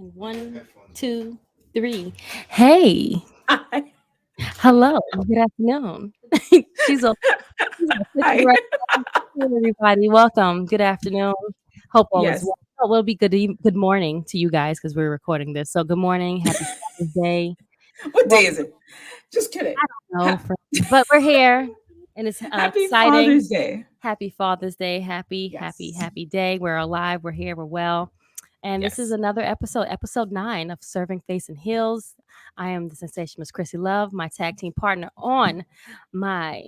And one, two, three. Hey, Hi. hello, good afternoon. she's a she's a clicking Hi. right now. Hey, everybody, welcome. Good afternoon. Hope all is Yes. well. Oh, will be good morning to you guys because we're recording this. So good morning, happy Father's Day. What day Well, is it? Just kidding. no, but we're here, and it's Happy exciting. Father's Day. Happy Father's Day. Happy, happy, Yes. happy day. We're alive. We're here. We're well. And this is Yes. another episode, episode 9 of Serving Face and Heels. I am the sensationalist Krssi Love, my tag team partner on my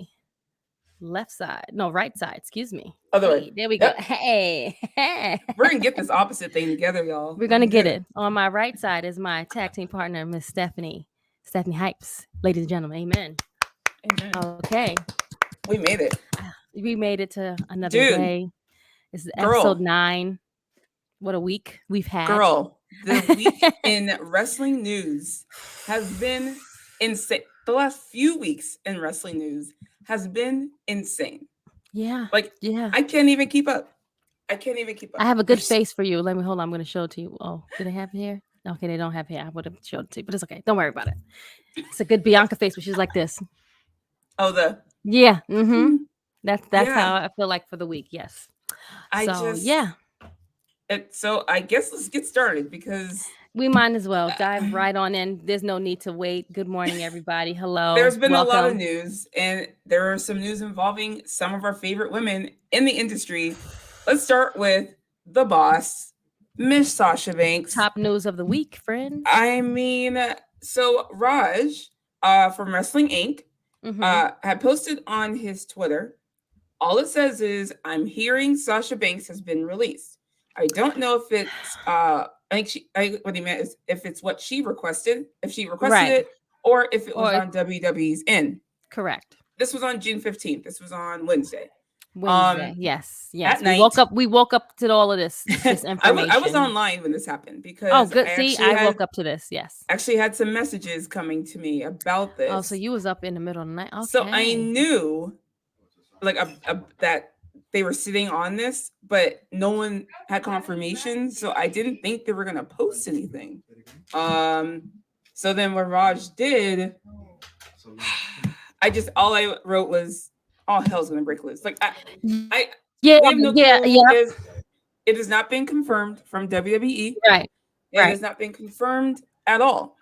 left side. No, right side. Excuse me. Other way. Hey, there we go. Yep. Hey. We're gonna get this opposite thing together, y'all. We're We're going to gonna get do it. it. On my right side is my tag team partner, Miss Stephanie. Stephanie Hypes. Ladies and gentlemen, amen. Amen. Okay. We made it. We made it to another Dude, day. This is episode girl, 9. What a week we've had. girl. The week in wrestling news has been insane. The last few weeks in wrestling news has been insane. Yeah. Like, Yeah. I can't even keep up. I can't even keep I up. have a good There's face for you. Let me hold on. I'm going to show it to you. Oh, do they have hair? Okay, they don't have hair. I would have showed it to you, but it's okay. Don't worry about it. It's a good Bianca face, but she's like this. oh the Yeah. Mm-hmm. That's yeah. how I feel like for the week. Yes. I So just yeah, so I guess let's get started because we might as well uh, dive right on in. There's no need to wait. Good morning, everybody. Hello. there's been a lot of Welcome. news and there are some news involving some of our favorite women in the industry. Let's start with the boss, Miss Sasha Banks. Top news of the week, friends. I mean, so Raj from Wrestling Inc. Mm-hmm. Had posted on his Twitter. All it says is, "I'm hearing Sasha Banks has been released. I don't know if it's I think what he meant is if it's what she requested, if she requested Right. it, or if it was Or on WWE's end." correct. This was on June 15th. This was on Wednesday. Wednesday. Yes. At Yes. We woke night, up. We woke up to all of this I was information. online when this happened Oh, because good. See, I woke up to this. Yes. actually had some messages coming to me about Oh, so this. you was up in the middle of the night. So I Okay. knew like that they were sitting on this, but no one had confirmation, so I didn't think they were gonna post anything. Um, so then when Raj did, I just all I wrote was, "All hell's gonna break loose." Like I Yeah, we have no yeah, clue. yeah. It has not been confirmed from WWE. Right. It Right. has not been confirmed at all.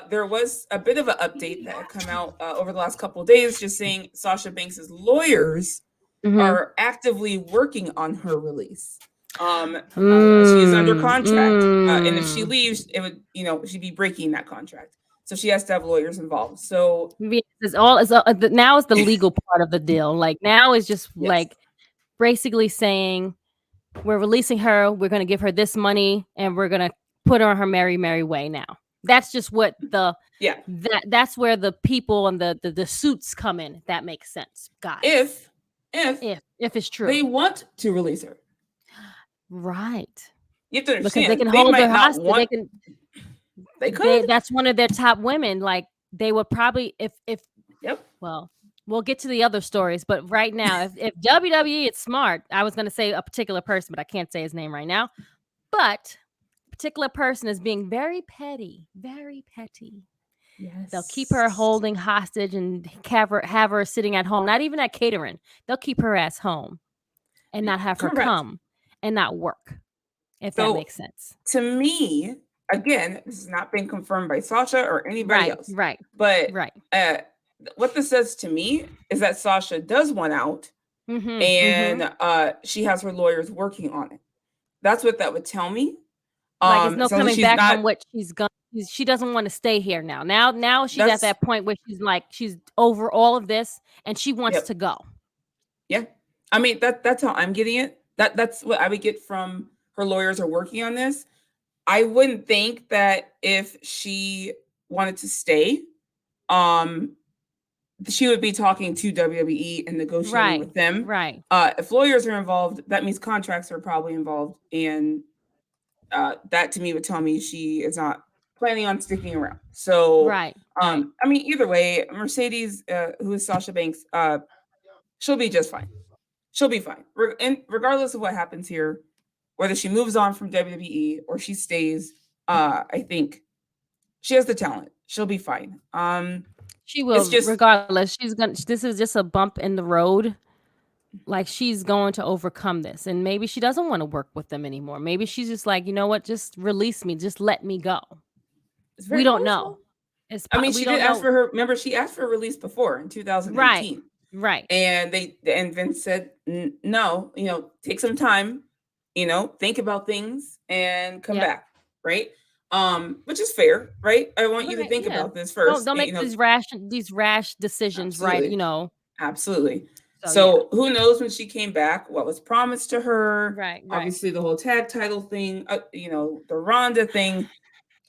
There was a bit of an update that had come out over the last couple of days, just saying Sasha Banks's lawyers Mm-hmm. are actively working on her release. She is under Mm, contract, and if she mm. leaves, it would, she'd be breaking that contract. So she has to have lawyers involved. So Yes, now is the legal part of the deal. Like now is just yes, like basically saying we're releasing her. We're going to give her this money, and we're going to put her on her merry way. Now that's just what yeah. that's where the people and the suits come in. If that makes sense, guys. If If it's true, they want to release her, right? you have to Because they understand can they hold might her not hostage. want. They could. That's one of their top women. Like they would probably if Yep. well, we'll get to the other stories, but right now, if WWE is smart, I was going to say a particular person, but I can't say his name right now. But a particular person is being very petty, very petty. They'll keep her Yes. holding hostage and have her sitting at home, not even at catering. They'll keep her ass home and not have her Correct. come and not work, if that So makes sense. to me, again, this has not been confirmed by Sasha or anybody Right, else, right, but right. uh, what this says to me is that Sasha does want out, Mm-hmm, mm-hmm. and she has her lawyers working on it. That's what that would tell me. Like it's no Sounds like coming she's back not. from what she's gone. She doesn't want to stay here now. Now she's at That's that point where she's like she's over all of this and she wants yep, to go. yeah. I mean that's how I'm getting it. That's what I would get from her lawyers are working on this. I wouldn't think that if she wanted to stay, um, she would be talking to WWE and negotiating Right, with them. right, If lawyers are involved, that means contracts are probably involved, and that to me would tell me she is not planning on sticking around. So, right, right. I mean, either way, Mercedes, who is Sasha Banks, she'll be just fine. She'll be fine, and regardless of what happens here, whether she moves on from WWE or she stays, I think she has the talent. She'll be fine. She It's will, just regardless. She's gonna. This is just a bump in the road. Like she's going to overcome this, and maybe she doesn't want to work with them anymore. Maybe she's just like, you know what? Just release me. Just let me go. it's We very don't know. possible. I mean, We she did don't ask know. for her. Remember, she asked for a release before in Right. 2018, Right. and Vince said no. Take some time. Think about things and come Yep. back. Right. Which is fair, right? I want you to Right. think Yeah. about this Don't first. don't make these rash decisions. Right. Absolutely, absolutely. So yeah. So who knows when she came back? What was promised to her? Right. Right. Obviously, the whole tag title thing. The Ronda thing.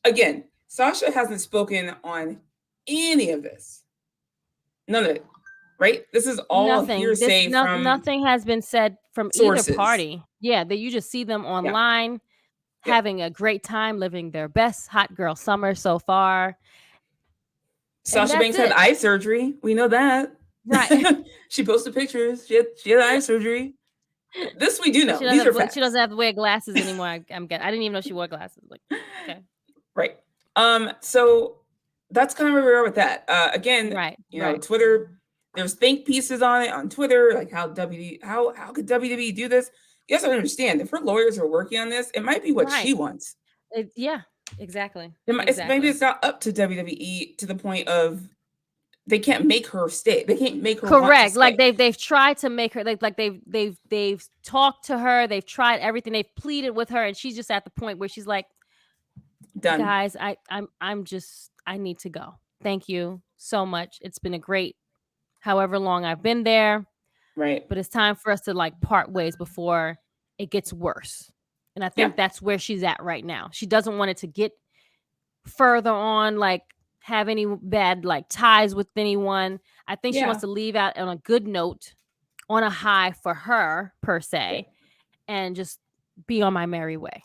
Again, Sasha hasn't spoken on any of this. None of it. Right? This is all Nothing. hearsay from Nothing has been said from either sources. party. Yeah. That you just see them Yeah. online Yeah. having a great time, living their best hot girl summer so far, and Sasha that's Banks had it. eye surgery. We know that. Right. She posted pictures. She had eye surgery. This we do So know. These are she doesn't facts. have to wear glasses anymore. I didn't even know she wore glasses. Like, okay. Right. So that's kind of where we are with that. Again, Right. Right. Twitter, there's think pieces on it on Twitter, like how could WWE do this? You guys don't understand. If her lawyers are working on this, it might be what Right. she wants. Yeah. Exactly. Maybe Exactly. it's not up to WWE to the point of they can't make her stay. They can't make her want to Correct. Like stay. they've tried to make her like they've talked to her. They've tried everything. They've pleaded with her, and she's just at the point where she's like, Done. guys, I'm just I need to go. Thank you so much. It's been a great however long I've been there, Right. but it's time for us to like part ways before it gets worse. And I Yeah. think that's where she's at right now. She doesn't want it to get further on, like have any bad like ties with anyone. I think she Yeah. wants to leave out on a good note, on a high for her per Yeah. se, and just be on my merry way.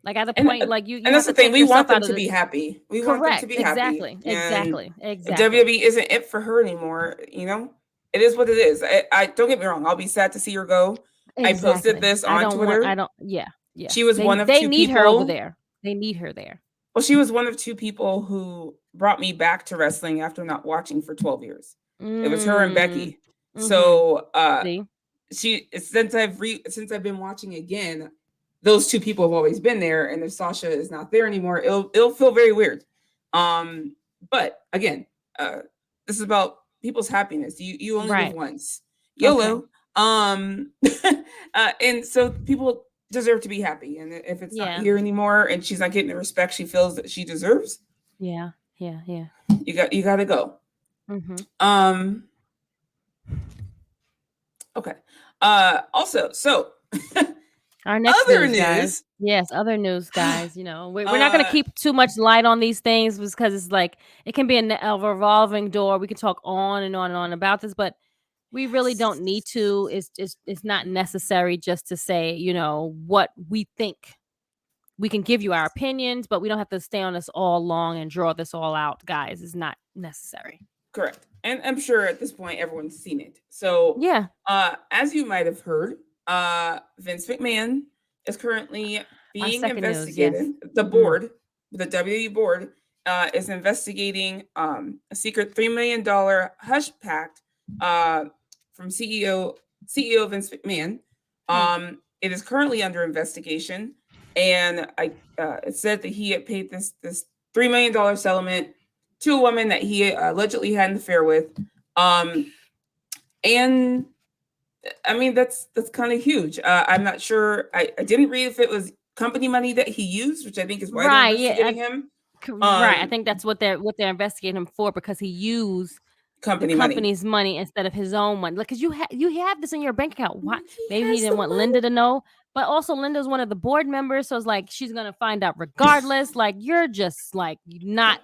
Like at the And point, like you and have that's to the thing. take We want yourself them out of to the be happy. We want them to correct. be happy. Exactly. And Exactly. if Exactly. WWE isn't it for her anymore, it is what it is. I don't get me wrong. I'll be sad to see her go. I posted Exactly. this on I Twitter. don't yeah. Yeah. She was one of They two need her over people. there. They need her there. Well, she was one of two people who brought me back to wrestling after not watching for 12 years. It was her and Mm. Becky. Mhm. So See? since I've been watching again, those two people have always been there, and if Sasha is not there anymore, it'll feel very weird. But again, this is about people's happiness. You only live Right. once. Okay. YOLO. And so people deserve to be happy, and if it's not Yeah. here anymore, and she's not getting the respect she feels that she deserves, Yeah. Yeah. Yeah. you got to go. Mhm. Um. Okay. Also, so Our next other news, guys. news. Yes, other news, guys. You know, we're not going to Uh, keep too much light on these things because it's like it can be a revolving door. We can talk on and on and on about this, but we really yes. don't need to. It's not necessary just to say, you know, what we think. We can give you our opinions, but we don't have to stay on this all long and draw this all out, guys. It's not necessary. Correct. And I'm sure at this point everyone's seen it. So, Yeah. as you might have heard, Vince McMahon is currently Our being second news. Yes. investigated. The Mm. board, the WWE board, is investigating a secret $3 million hush pact from CEO Vince McMahon. It is currently under investigation, and it said that he had paid this $3 million settlement to a woman that he allegedly had an affair with. And I mean, that's kind of huge. I'm not sure. I didn't read if it was company money that he used, which I think is why they're Right. Yeah. investigating him. Right. I think that's what they're investigating him for because he used the Company money. company's money instead of his own money. Like, cause you have this in your bank account. Why? He Maybe he has the didn't want money. Linda to know, but also Linda's one of the board members, so it's like she's gonna find out regardless. Like you're just like not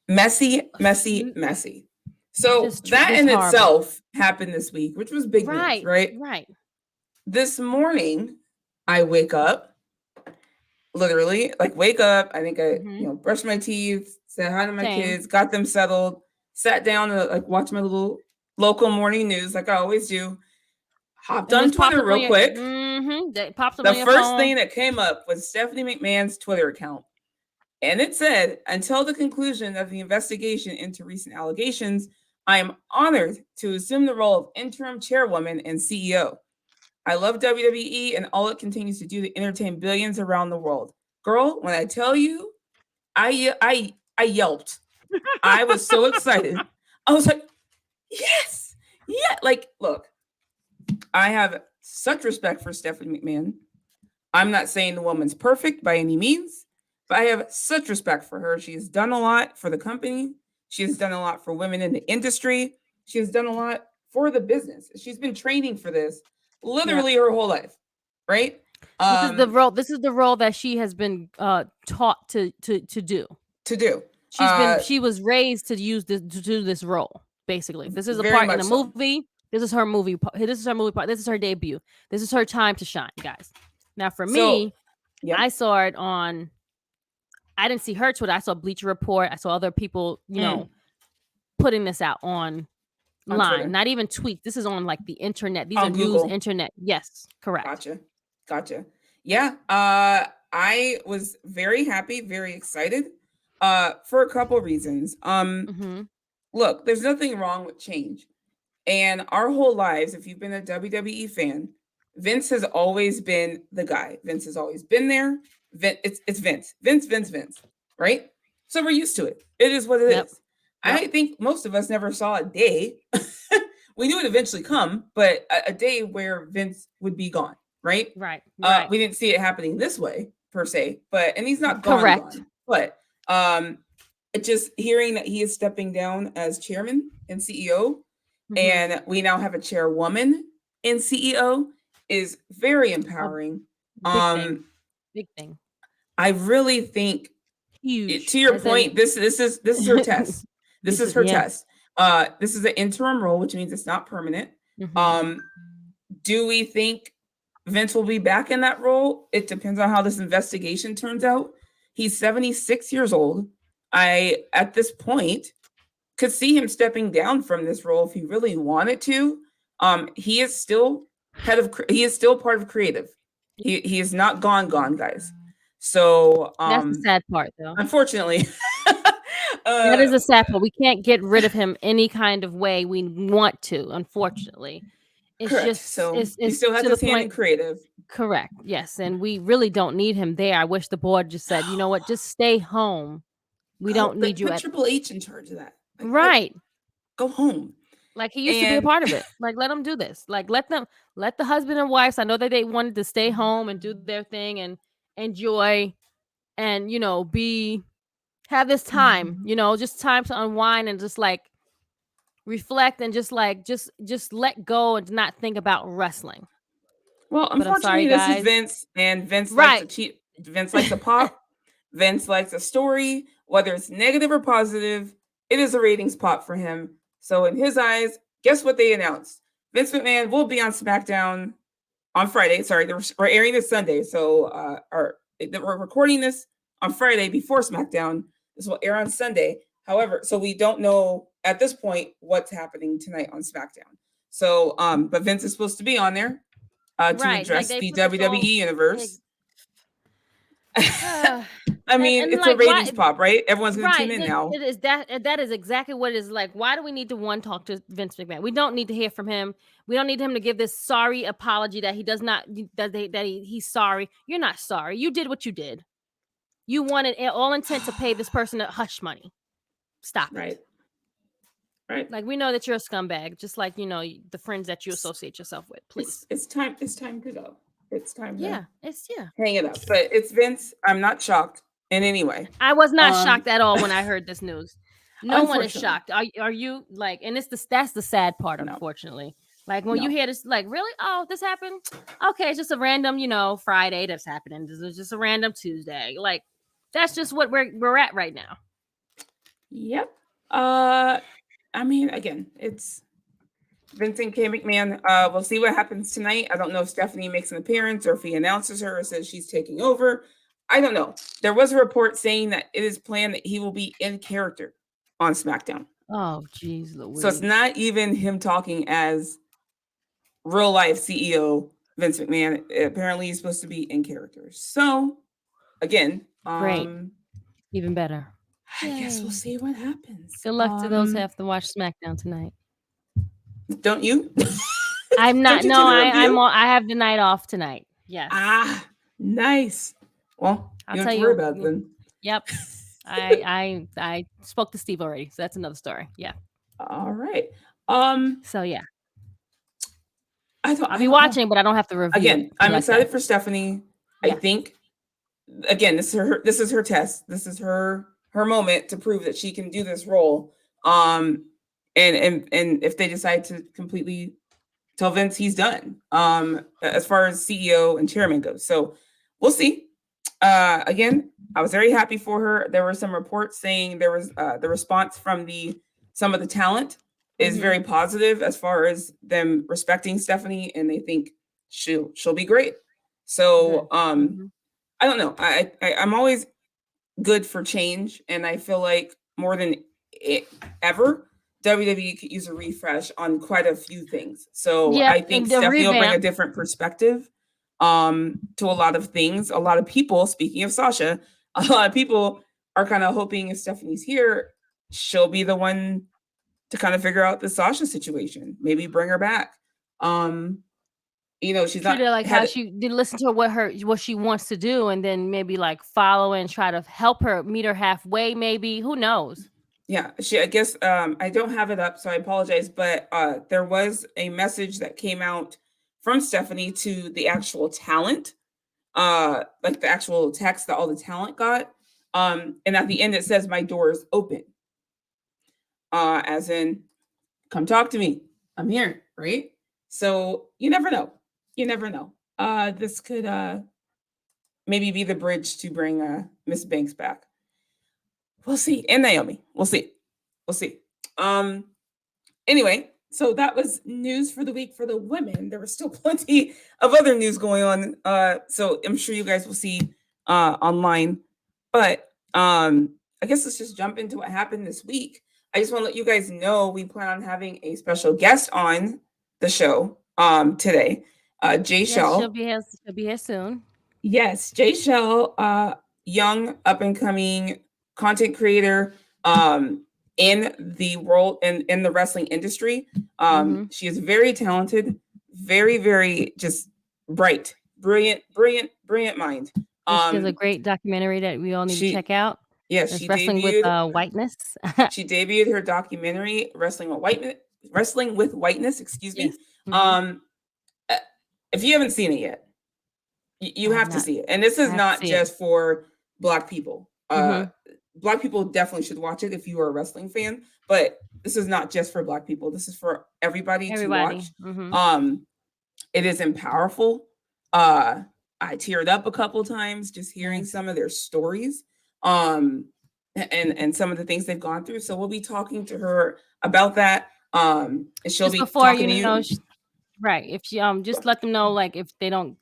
Messy, messy, messy. So that just in horrible. itself happened this week, which was big news, Right. right? Right. This morning, I wake up, literally, like wake up. I think I, Mm-hmm. brushed my teeth, said hi to my Same. kids, got them settled, sat down to like watch my little local morning news, like I always do. Hopped And on this pops Twitter up on real your quick. that pops up The on your first phone. thing that came up was Stephanie McMahon's Twitter account. And it said, until the conclusion of the investigation into recent allegations, I am honored to assume the role of interim chairwoman and CEO. I love WWE and all it continues to do to entertain billions around the world. Girl, when I tell you, I yelped. I was so excited. I was like, yes, yeah. Like, look, I have such respect for Stephanie McMahon. I'm not saying the woman's perfect by any means, but I have such respect for her. She has done a lot for the company. She has done a lot for women in the industry. She has done a lot for the business. She's been training for this Yep. literally her whole life, right? This is the Um, role. This is the role that she has been taught to do. to do. She was raised to use this to do this role. Basically, this is a Very part in much a so. movie. This is her movie. This is her movie part. This is her debut. This is her time to shine, guys. Now, for So, me, yep. I saw it on. I didn't see her Twitter. I saw Bleacher Report. I saw other people, putting this out on On line. Twitter, Not even tweets. This is on like the internet. These are on news Google. internet. Yes, correct. Gotcha. Yeah. I was very happy, very excited. For a couple reasons. Mm-hmm. Look, there's nothing wrong with change. And our whole lives, if you've been a WWE fan, Vince has always been the guy. Vince has always been there. It's Vince. Vince. Right? So we're used to it. It is what it Yep. is. Yep. I think most of us never saw a day. We knew it eventually come, but a day where Vince would be gone, right? Right. Right. We didn't see it happening this way per se, but and he's not Correct. gone, but it just hearing that he is stepping down as chairman and CEO, Mm-hmm. and we now have a chairwoman and CEO is very Oh, empowering. big thing. Big thing. I really think Huge. to your As in, point, this is her test. This this is is her yeah. test. This is an interim role, which means it's not permanent. Mm-hmm. Do we think Vince will be back in that role? It depends on how this investigation turns out. He's 76 years old. I, at this point, could see him stepping down from this role if he really wanted to. He is still he is still part of creative. He is not gone, guys. So, That's the sad part, though. unfortunately, That uh, is a sad part. We can't get rid of him any kind of way we want to. Unfortunately, it's correct. just So he it's still has to the his hand in point. creative. Correct. Yes, and we really don't need him there. I wish the board just said, you know what, just stay home. We Go, don't need but you put at Triple H in charge of that. Like, right. go home. Like he used to be a And part of it. Like let them do this. Like let the husband and wives. I know that they wanted to stay home and do their thing and enjoy and be have this time. Just time to unwind and just like reflect and just like just let go and not think about wrestling. well, But I'm sorry, unfortunately, this is guys. Vince, and Vince likes to Right. cheat. Vince likes to pop. Vince likes a story, whether it's negative or positive. It is a ratings pop for him. So in his eyes, guess what they announced? Vince McMahon will be on SmackDown on Friday. Sorry, we're airing this Sunday, so we're recording this on Friday before SmackDown. This will air on Sunday. However, so we don't know at this point what's happening tonight on SmackDown. So, but Vince is supposed to be on there to Right. Like address they the put this WWE all universe. uh, I mean, and it's a like why ratings pop, right? Everyone's going to tune right. in now. It is that is exactly what it is like. Why do we need to talk to Vince McMahon? We don't need to hear from him. We don't need him to give this sorry apology that he does not he's sorry. You're not sorry. You did what you did. You wanted all intent to pay this person a hush money. Stop Right, it. right. Like we know that you're a scumbag, just like the friends that you associate yourself with. Please. It's time. It's time to go. It's time to Yeah, it's. hang it up. But it's Vince. I'm not shocked in any way. I was not Um, shocked at all when I heard this news. No one is unfortunately, shocked. Are you like? And that's the sad part, no, unfortunately. Like when you no. hear this, like really, oh, this happened. Okay, it's just a random, Friday that's happening. This is just a random Tuesday. Like that's just what we're at right now. Yep. I mean, again, it's Vincent K. McMahon. We'll see what happens tonight. I don't know if Stephanie makes an appearance or if he announces her or says she's taking over. I don't know. There was a report saying that it is planned that he will be in character on SmackDown. Oh, jeez, So it's Louise. not even him talking as real life CEO Vince McMahon. Apparently, he's supposed to be in character. So again, Great. Even better. I guess we'll Yay. see what happens. Good luck to those who have to watch SmackDown tonight. Don't you? I'm Don't not. you No, do the review? I have the night off tonight. Yes. Ah, nice. Well, I'll you don't tell have to worry you. about it then. Yep. I spoke to Steve already, so that's another story. Yeah. All right. Um, So yeah, I I'll be don't know. watching, but I don't have to review it. Again, Put it I'm like that. excited for Stephanie. I Yeah. think again, this is her test. This is her moment to prove that she can do this role. And if they decide to completely tell Vince he's done, as far as CEO and chairman goes. So we'll see. Again, I was very happy for her. There were some reports saying there was the response from some of the talent is very positive as far as them respecting Stephanie and they think she'll be great. So I don't know. I'm always good for change, and I feel like more than ever, WWE could use a refresh on quite a few things. So Yep. I think The Stephanie will bring a revamp. different perspective to a lot of things. A lot of people, speaking of Sasha, a lot of people are kind of hoping if Stephanie's here, she'll be the one to kind of figure out the Sasha situation. Maybe bring her back. She's Treat not her like how had she did. Listen to what she wants to do, and then maybe like follow and try to help her meet her halfway. Maybe who knows? yeah, I guess I don't have it up, so I apologize, but there was a message that came out from Stephanie to the actual talent, like the actual text that all the talent got. And at the end it says my door is open. As in, come talk to me. I'm here, right? So you never know. You never know. This could maybe be the bridge to bring Miss Banks back. We'll see. And Naomi. We'll see. We'll see. Anyway, so that was news for the week for the women. There was still plenty of other news going on. So I'm sure you guys will see online. But I guess let's just jump into what happened this week. I just want to let you guys know we plan on having a special guest on the show today. Yes, Jaychele. she'll be here soon. Yes, Jaychele, young up and coming content creator in the world in the wrestling industry. She is very talented, very, very just bright, brilliant mind. She has a great documentary that we all need to check She out. yes, It's Wrestling with Whiteness. she debuted her documentary Wrestling with Whiteness, excuse me. Yes. Um if you haven't seen it yet, you I have have to not. see it. And this I is have to not see it. just for Black people. Black people definitely should watch it if you are a wrestling fan, but this is not just for Black people. This is for everybody to Everybody. watch. It is powerful. I teared up a couple times just hearing some of their stories. And some of the things they've gone through. So we'll be talking to her about that. And she'll Just be before, talking to you. right. If she just let them know, like, if they don't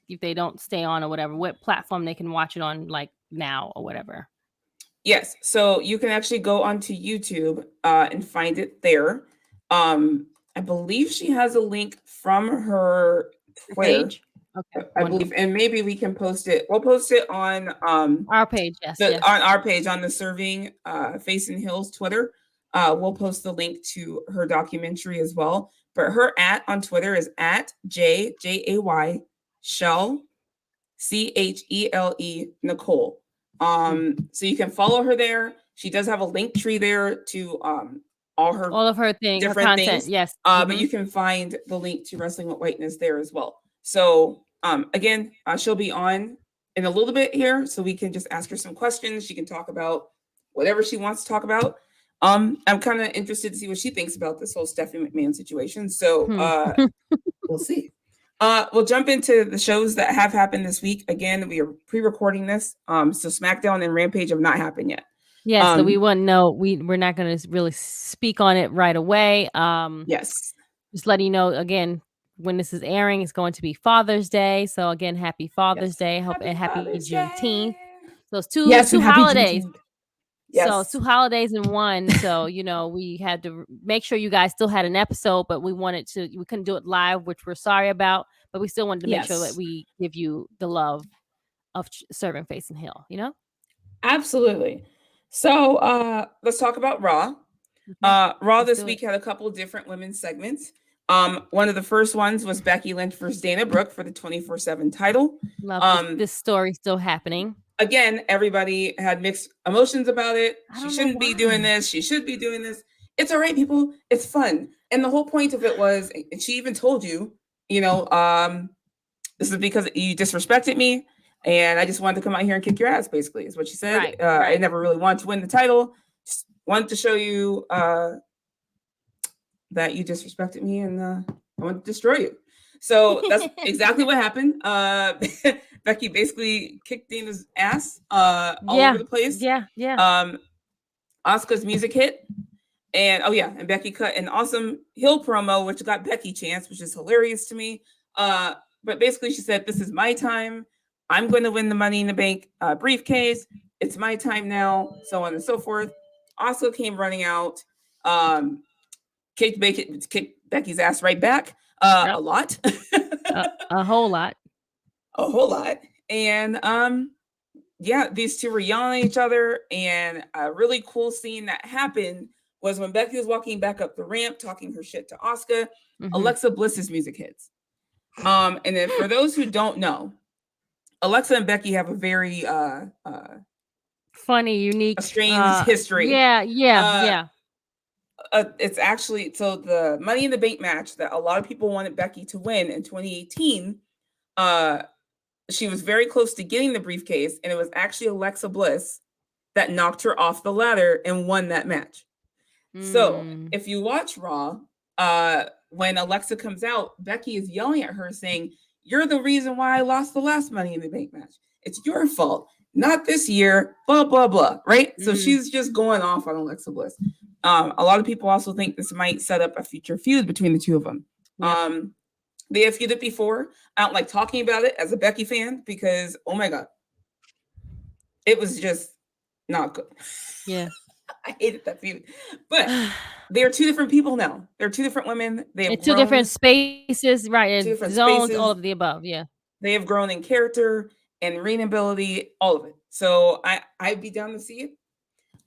stay on or whatever, what platform they can watch it on, like now or whatever. Yes, so you can actually go onto YouTube and find it there. I believe she has a link from her Twitter. Page. Okay. I believe, and maybe we can post it. We'll post it on Our page. Yes. Yes. on our page on the Serving Face and Hills Twitter. We'll post the link to her documentary as well. But her on Twitter is at Jaychele Chele Nicole. So you can follow her there. She does have a link tree there to all of her things, her different content. things. Yes. But you can find the link to Wrestling with Whiteness there as well. So again, she'll be on in a little bit here, so we can just ask her some questions. She can talk about whatever she wants to talk about. I'm kind of interested to see what she thinks about this whole Stephanie McMahon situation. So we'll see. We'll jump into the shows that have happened this week. Again, we are pre-recording this. So SmackDown and Rampage have not happened yet. Yes, so we wouldn't know. We're not going to really speak on it right away. Yes. Just letting you know again, when this is airing, it's going to be Father's Day. So again, happy Father's Day. Hope and happy Juneteenth. So it's two holidays. Yes. So it's 2 holidays in one. So we had to make sure you guys still had an episode, but we couldn't do it live, which we're sorry about. But we still wanted to make sure that we give you the love of Serving Face and Hill. Absolutely. So let's talk about Raw. Okay, Raw let's this do it. week had a couple different women's segments. One of the first ones was Becky Lynch versus Dana Brooke for the 24/7 title. Love this. Um, This story still happening. Again, everybody had mixed emotions about it. I She don't know shouldn't be doing why. this. She should be doing this. It's all right, people. It's fun. And the whole point of it was, and she even told you, you know, this is because you disrespected me, and I just wanted to come out here and kick your ass. Basically, is what she said. Right, I right. never really wanted to win the title. Just wanted to show you that you disrespected me, and I wanted to destroy you. So that's exactly what happened. Becky basically kicked Dana's ass all over Yeah, the place. yeah, yeah. Um, Asuka's music hit, and oh yeah, and Becky cut an awesome heel promo, which got Becky chance, which is hilarious to me. But basically, she said, "This is my time. I'm going to win the Money in the Bank briefcase. It's my time now." So on and so forth. Asuka came running out, um, kicked Becky's ass right back a Yep. lot, A whole lot. a whole lot, and yeah, these two were yelling at each other. And a really cool scene that happened was when Becky was walking back up the ramp, talking her shit to Asuka. Mm-hmm. Alexa Bliss's music hits. And then for those who don't know, Alexa and Becky have a very Funny, a unique. strange history. Yeah, yeah, Uh, yeah. it's actually so the Money in the Bank match that a lot of people wanted Becky to win in 2018. Uh, she was very close to getting the briefcase, and it was actually Alexa Bliss that knocked her off the ladder and won that match. So Mm. if you watch Raw, when Alexa comes out, Becky is yelling at her saying, "You're the reason why I lost the last Money in the Bank match. It's your fault, not this year." Blah blah blah. Right? So Mm. she's just going off on Alexa Bliss. A lot of people also think this might set up a future feud between the two of them. Yep. They have feuded before. I don't like talking about it as a Becky fan because oh my god, it was just not good. Yeah. I hated that feud. But they are two different people now. They're two different women. They have In two different grown, spaces, right? two And different zones, all spaces. of the above. Yeah. They have grown in character and ring ability, all of it. So I'd be down to see it.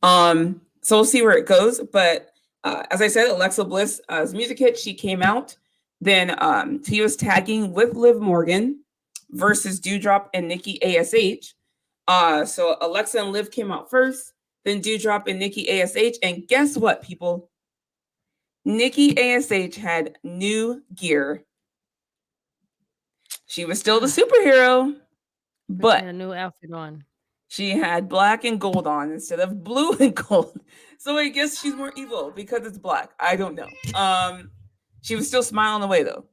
So we'll see where it goes. But as I said, Alexa Bliss's music hit, she came out. Then she was tagging with Liv Morgan versus Dewdrop and Nikki ASH. So Alexa and Liv came out first, then Dewdrop and Nikki ASH. And guess what, people? Nikki ASH had new gear. She was still the superhero, But she had but a new outfit on. she had black and gold on instead of blue and gold. So I guess she's more evil because it's black. I don't know. She was still smiling away though.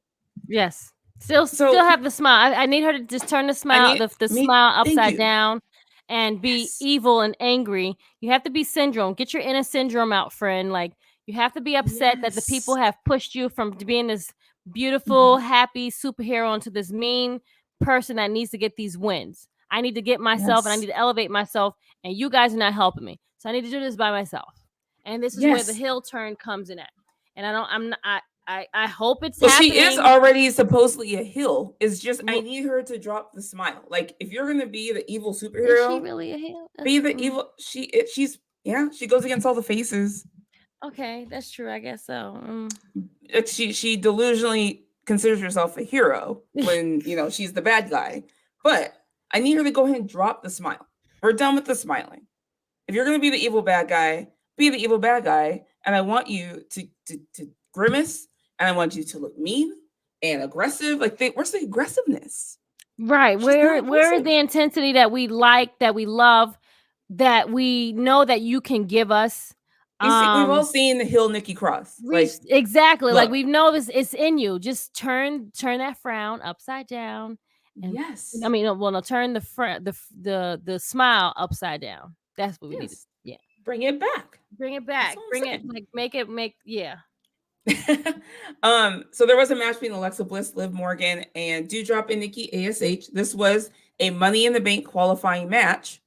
Yes. Still So have the smile. I need her to just turn the I smile, need the me. smile Thank upside you. down and be Yes. evil and angry. You have to be syndrome. Get your inner syndrome out, friend. Like you have to be upset that the people Yes. have pushed you from being this beautiful, Mhm. happy superhero into this mean person that needs to get these wins. I need to get myself and I Yes. need to elevate myself, and you guys are not helping me. So I need to do this by myself. And this is where the Yes. hill turn comes in at. And I don't I'm not I hope it's Well, she is happening. already supposedly a heel. It's just I Well, need her to drop the smile. Like if you're gonna be the evil is she superhero, really a heel? be the evil. She's yeah. She goes against all the faces. Okay, that's true. I guess so. She delusionally considers herself a hero when she's the bad guy. But I need her to go ahead and drop the smile. We're done with the smiling. If you're gonna be the evil bad guy, be the evil bad guy, and I want you to grimace, and I want you to look mean and aggressive. Like where's the aggressiveness? Right. She's not Where is the aggressive. intensity that we like, that we love, that we know that you can give us? We've all Um seen the Hill Nikki Cross. reach Like, exactly, like look, we know this, it's in you. Just turn that frown upside down and I yes, mean well no, turn the front the smile upside down. That's what we need to, yes, yeah. bring it back. Bring it That's back. all Bring I'm it, like make it make yeah. saying. So there was a match between Alexa Bliss, Liv Morgan, and Dewdrop and Nikki ASH. This was a Money in the Bank qualifying match,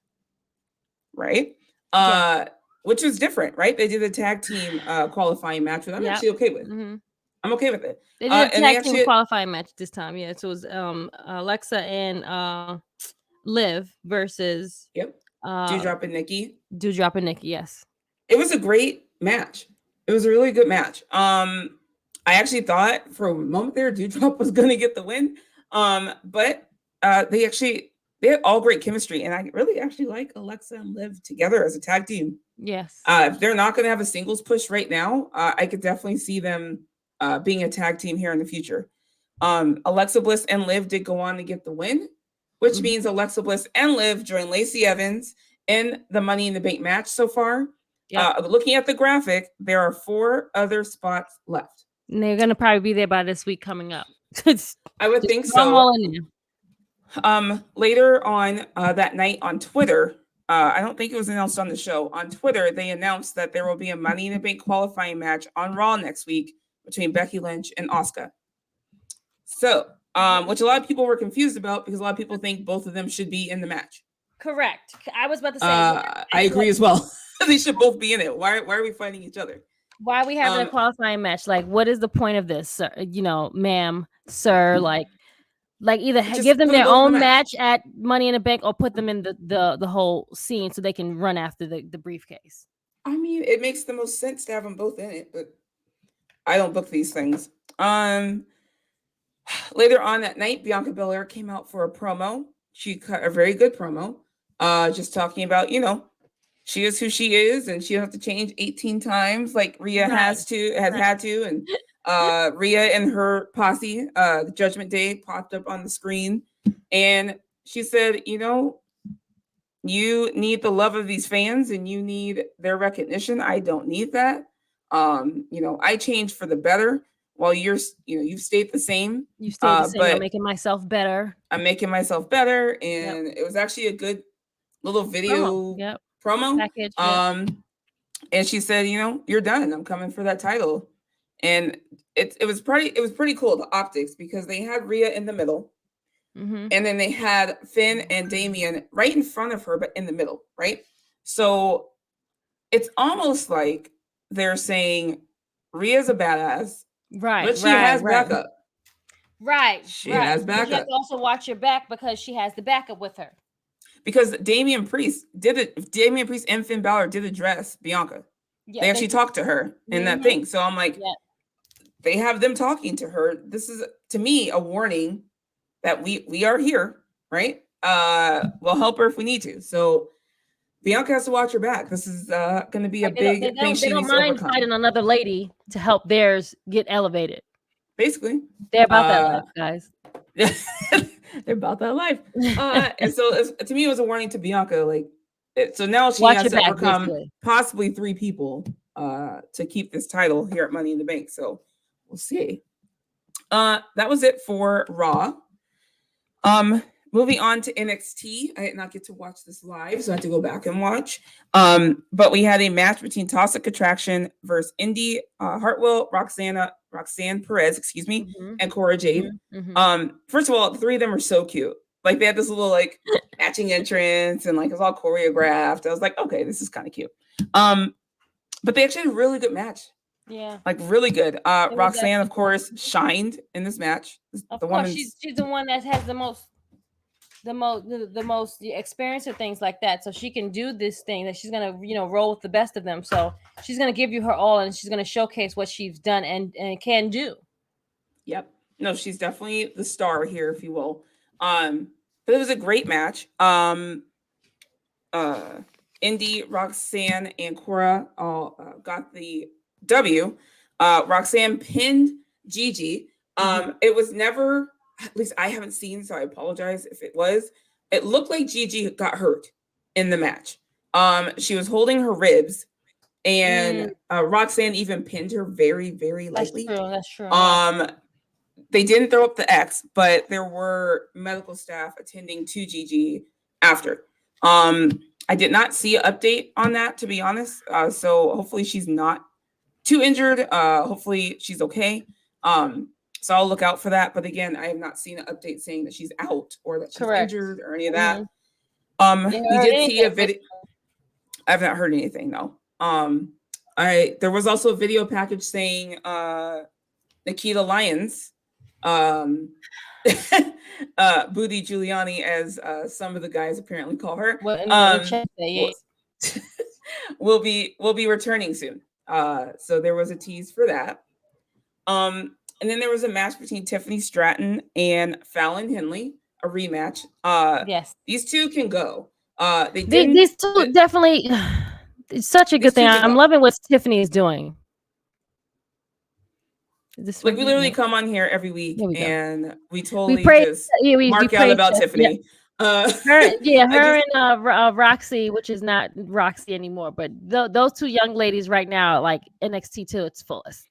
right? Yes. Uh, which was different, right? They did a tag team qualifying match, which I'm Yep. actually okay with. Mhm. I'm okay with it. They did a And they tag team actually, qualifying match this time. Yeah, so it was Alexa and Liv versus yep, Dewdrop and Nikki. Dewdrop and Nikki, yes. It was a great match. It was a really good match. I actually thought for a moment there Dewdrop was going to get the win. But they had all great chemistry, and I really actually like Alexa and Liv together as a tag team. Yes. If they're not going to have a singles push right now, I could definitely see them being a tag team here in the future. Alexa Bliss and Liv did go on to get the win, which means Alexa Bliss and Liv join Lacey Evans in the Money in the Bank match so far. Yep. Looking at the graphic, there are 4 other spots left. And they're going to probably be there by this week coming up. I would think so. Later on that night on Twitter, I don't think it was announced on the show. On Twitter, they announced that there will be a Money in the Bank qualifying match on Raw next week between Becky Lynch and Asuka. So, which a lot of people were confused about because a lot of people think both of them should be in the match. Correct. I was about to say. I agree as well. They should both be in it. Why are we fighting each other? Why are we having a qualifying match? Like, what is the point of this, sir? Ma'am, sir, like either give them their own match at Money in the Bank or put them in the whole scene so they can run after the briefcase. I mean, it makes the most sense to have them both in it, but I don't book these things. Later on that night, Bianca Belair came out for a promo. She cut a very good promo, just talking about, she is who she is, and she doesn't have to change 18 times like Rhea had to, and Rhea and her posse, the Judgment Day, popped up on the screen, and she said, you need the love of these fans, and you need their recognition. I don't need that. I changed for the better. While you've stayed the same. You stayed the same. I'm making myself better. I'm making myself better, and it was actually a good little video promo. Package, and she said, you're done. I'm coming for that title, and it was pretty cool, the optics, because they had Rhea in the middle, and then they had Finn and Damian right in front of her, but in the middle, right? So it's almost like they're saying Rhea's a badass. Right, but she has backup. Right, she has backup. But you have to also watch your back because she has the backup with her. Because Damian Priest and Finn Balor did address Bianca. Yeah, they actually talked to her in that thing. So I'm like, they have them talking to her. This is, to me, a warning that we are here, right? We'll help her if we need to. So Bianca has to watch her back. This is going to be a big thing she needs to overcome. They don't mind fighting another lady to help theirs get elevated. Basically. They're about that life, guys. They're about that life. And so to me, it was a warning to Bianca. So now she has to overcome possibly 3 people to keep this title here at Money in the Bank. So we'll see. That was it for Raw. Moving on to NXT, I did not get to watch this live, so I had to go back and watch. But we had a match between Toxic Attraction versus Indy Hartwell, Roxanne Perez, and Cora Jade. First of all, the 3 of them are so cute. Like, they had this little matching entrance, and it was all choreographed. I was like, okay, this is kind of cute. But they actually had a really good match. Yeah, really good. Roxanne, of course, shined in this match. Of course, she's the one that has the most experience with things like that, so she can do this thing that she's gonna roll with the best of them. So she's gonna give you her all, and she's gonna showcase what she's done and can do. Yep. No, she's definitely the star here, if you will. But it was a great match. Indy, Roxanne, and Cora all got the W. Roxanne pinned Gigi. It was never, at least I haven't seen, so I apologize if it was. It looked like Gigi got hurt in the match. She was holding her ribs, and Roxanne even pinned her very, very lightly. That's true. They didn't throw up the X, but there were medical staff attending to Gigi after. I did not see an update on that, to be honest. So hopefully she's not too injured. Hopefully she's okay. So I'll look out for that. But again, I have not seen an update saying that she's out or that she's injured or any of that. We did see a video. I have not heard anything, though. There was also a video package saying Nikita Lyons Booty Giuliani, as some of the guys apparently call her, What in the chat say, will, yes. will be returning soon. So there was a tease for that. And then there was a match between Tiffany Stratton and Fallon Henley, a rematch. Yes. These two can go. They These didn't. two definitely. It's such a These good thing. two can I'm go. loving what Tiffany is doing. Is this Like, we literally no. come on here every week Here we go. and we We totally praise. just Yeah, we mark out praise about Tiff. Tiffany. Her, I her just, and Roxy, which is not Roxy anymore, but those two young ladies right now, like NXT to its fullest.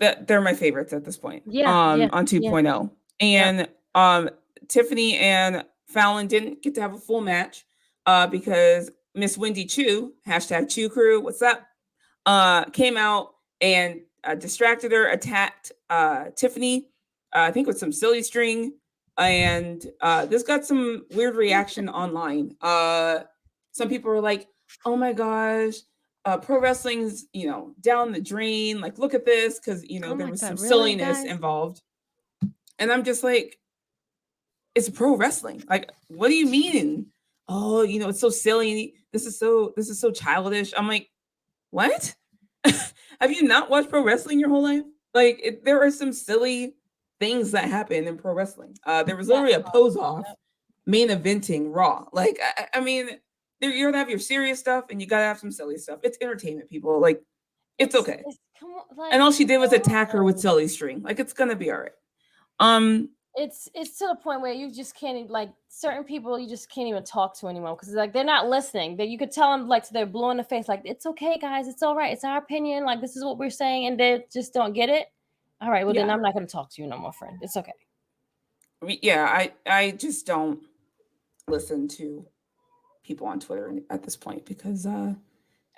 they're my favorites at this point. Yeah, On yeah. 2.0. And Tiffany and Fallon didn't get to have a full match because Miss Wendy Chu, hashtag Chu Crew, what's up? Came out and distracted her, attacked Tiffany, I think with some silly string, and this got some weird reaction online. Some people were like, "Oh my gosh, pro wrestling's down the drain. Like, look at this," because there was some silliness involved, and I'm just like, it's pro wrestling. Like, what do you mean? Oh, it's so silly. This is so childish. I'm like, what? Have you not watched pro wrestling your whole life? Like, there are some silly things that happen in pro wrestling. There was literally a pose off main eventing Raw. Like, I mean, you're gonna have your serious stuff and you gotta have some silly stuff. It's entertainment, people. Like, it's okay. And all she did was attack her with silly string. Like, it's gonna be all right. It's to the point where you just can't even, like, certain people you just can't even talk to anymore because like they're not listening. That you could tell them, like, they're blue in the face, like, it's okay, guys, it's all right, it's our opinion, like, this is what we're saying, and they just don't get it. All right, well then I'm not going to talk to you no more, friend. It's okay. Yeah, I just don't listen to people on Twitter at this point because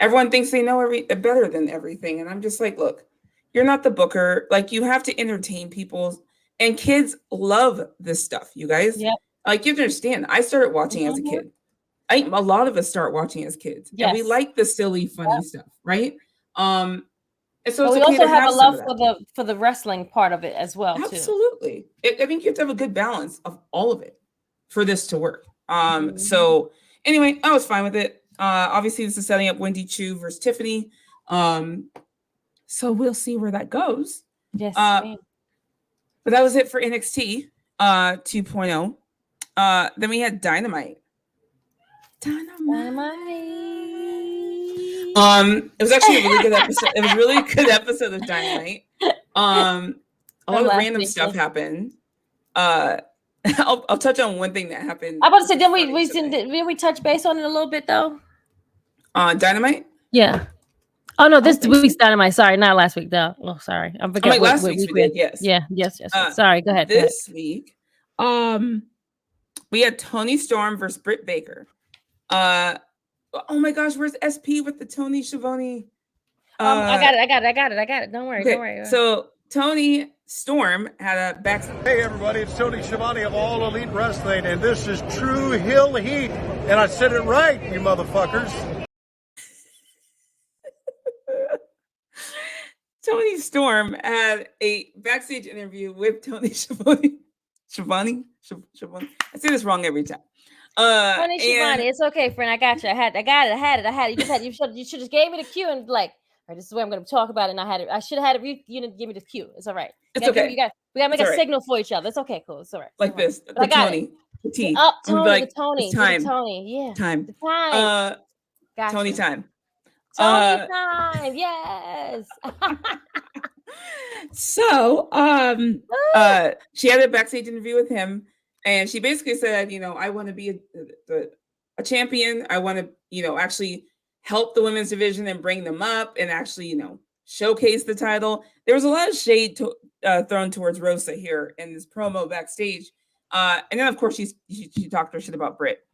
everyone thinks they know better than everything, and I'm just like, look, you're not the booker. Like, you have to entertain people. And kids love this stuff, you guys. Yep. Like, you understand. I started watching as a kid. A lot of us start watching as kids, and we like the silly, funny stuff, right? And so it's we okay also to have a love for the wrestling part of it as well. Absolutely. I think you have to have a good balance of all of it for this to work. So anyway, I was fine with it. Obviously, this is setting up Wendy Chu versus Tiffany. So we'll see where that goes. Yes. But that was it for NXT 2.0. Then we had Dynamite. It was actually a really good episode. It was a really good episode of Dynamite. A lot of random stuff happened. I'll touch on one thing that happened. I'm about to say, didn't we touch base on it a little bit though? Dynamite? Yeah. Oh no, this week's Dynamite. Sorry, not last week though. Oh, sorry. I'm forgetting. Like last week we did. Yes. Yeah. Yes. Sorry. Go ahead. This week, we had Toni Storm versus Britt Baker. Oh my gosh, where's SP with the Toni Schiavone? I got it. Don't worry. Okay, Don't worry. So Toni Storm had a back. Hey everybody, it's Toni Schiavone of All Elite Wrestling, and this is True Hill Heat, and I said it right, you motherfuckers. Toni Storm had a backstage interview with Toni Schiavone. Schiavone? I say this wrong every time. Toni Schiavone, it's okay, friend. I got you. I had it. You should just gave me the cue and like, all right, this is where I'm going to talk about it. And I should have had it. You give me the cue. It's all right. It's okay. We got to make a signal for each other. It's okay. Cool. It's all right. Like this. The Toni. The T. Toni. It's time. Toni. Yeah. Time. The time. Gotcha. Toni time. Toni time. Yes. So, she had a backstage interview with him, and she basically said, I want to be a champion. I want to, actually help the women's division and bring them up and actually, showcase the title. There was a lot of shade thrown towards Rosa here in this promo backstage. And then, of course, she talked her shit about Britt.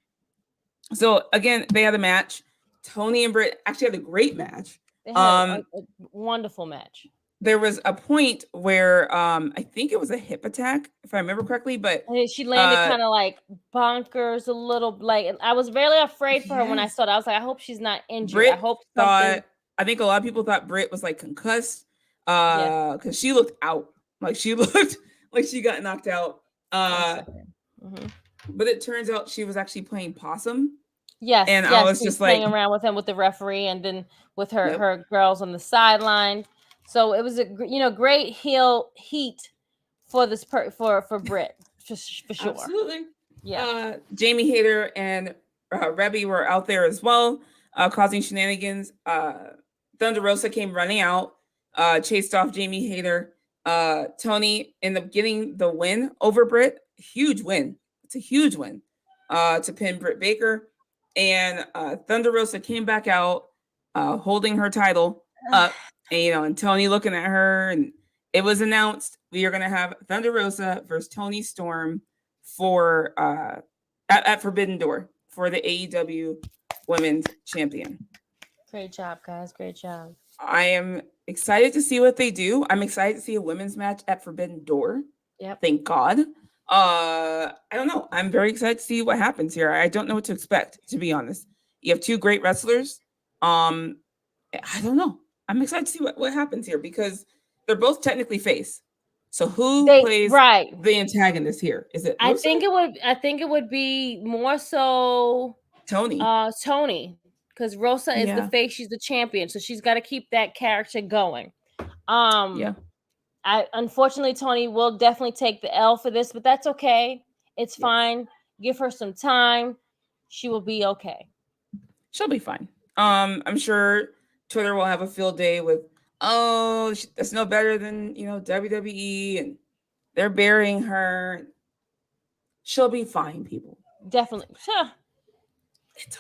So, again, they had a match. Toni and Britt actually had a great match. They had a wonderful match. There was a point where I think it was a hip attack, if I remember correctly, but she landed kind of like bonkers a little. Like, I was really afraid for her when I saw it. I was like, I hope she's not injured. Britt I hope I think a lot of people thought Britt was like concussed because she looked out. Like, she looked like she got knocked out. Mm-hmm. But it turns out she was actually playing possum. Yes, And yes, I was she's just like, playing around with him with the referee, and then with her yep. her girls on the sideline. So it was a great heel heat for this for Britt for sure. Absolutely. Yeah. Jamie Hayter and Rebby were out there as well, causing shenanigans. Thunder Rosa came running out, chased off Jamie Hayter. Tony ended up getting the win over Britt. Huge win. It's a huge win to pin Britt Baker. And Thunder Rosa came back out holding her title up. And Tony looking at her, and it was announced we are going to have Thunder Rosa versus Tony Storm for at Forbidden Door for the AEW Women's Champion. Great job, guys. Great job. I am excited to see what they do. I'm excited to see a women's match at Forbidden Door. Yep. Thank God. I don't know. I'm very excited to see what happens here. I don't know what to expect, to be honest. You have two great wrestlers. I don't know. I'm excited to see what happens here because they're both technically face. So who plays the antagonist here? Is it Rosa? I think it would be more so Tony. Tony, because Rosa is the face. She's the champion, so she's got to keep that character going. Unfortunately, Tony will definitely take the L for this, but that's okay. It's fine. Give her some time. She will be okay. She'll be fine. I'm sure Twitter will have a field day with, that's no better than, WWE, and they're burying her. She'll be fine, people. Definitely. Sure. Okay.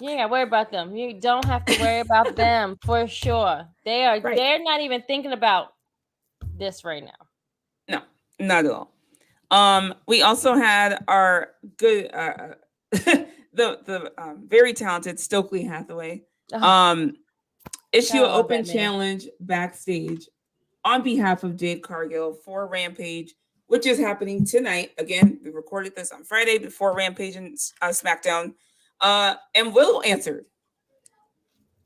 You ain't gotta worry about them. You don't have to worry about them for sure. They're not even thinking about this right now. No, not at all. We also had our good the very talented Stokely Hathaway issue an open challenge backstage on behalf of Jade Cargill for Rampage, which is happening tonight. Again, we recorded this on Friday before Rampage and SmackDown. And Willow answered.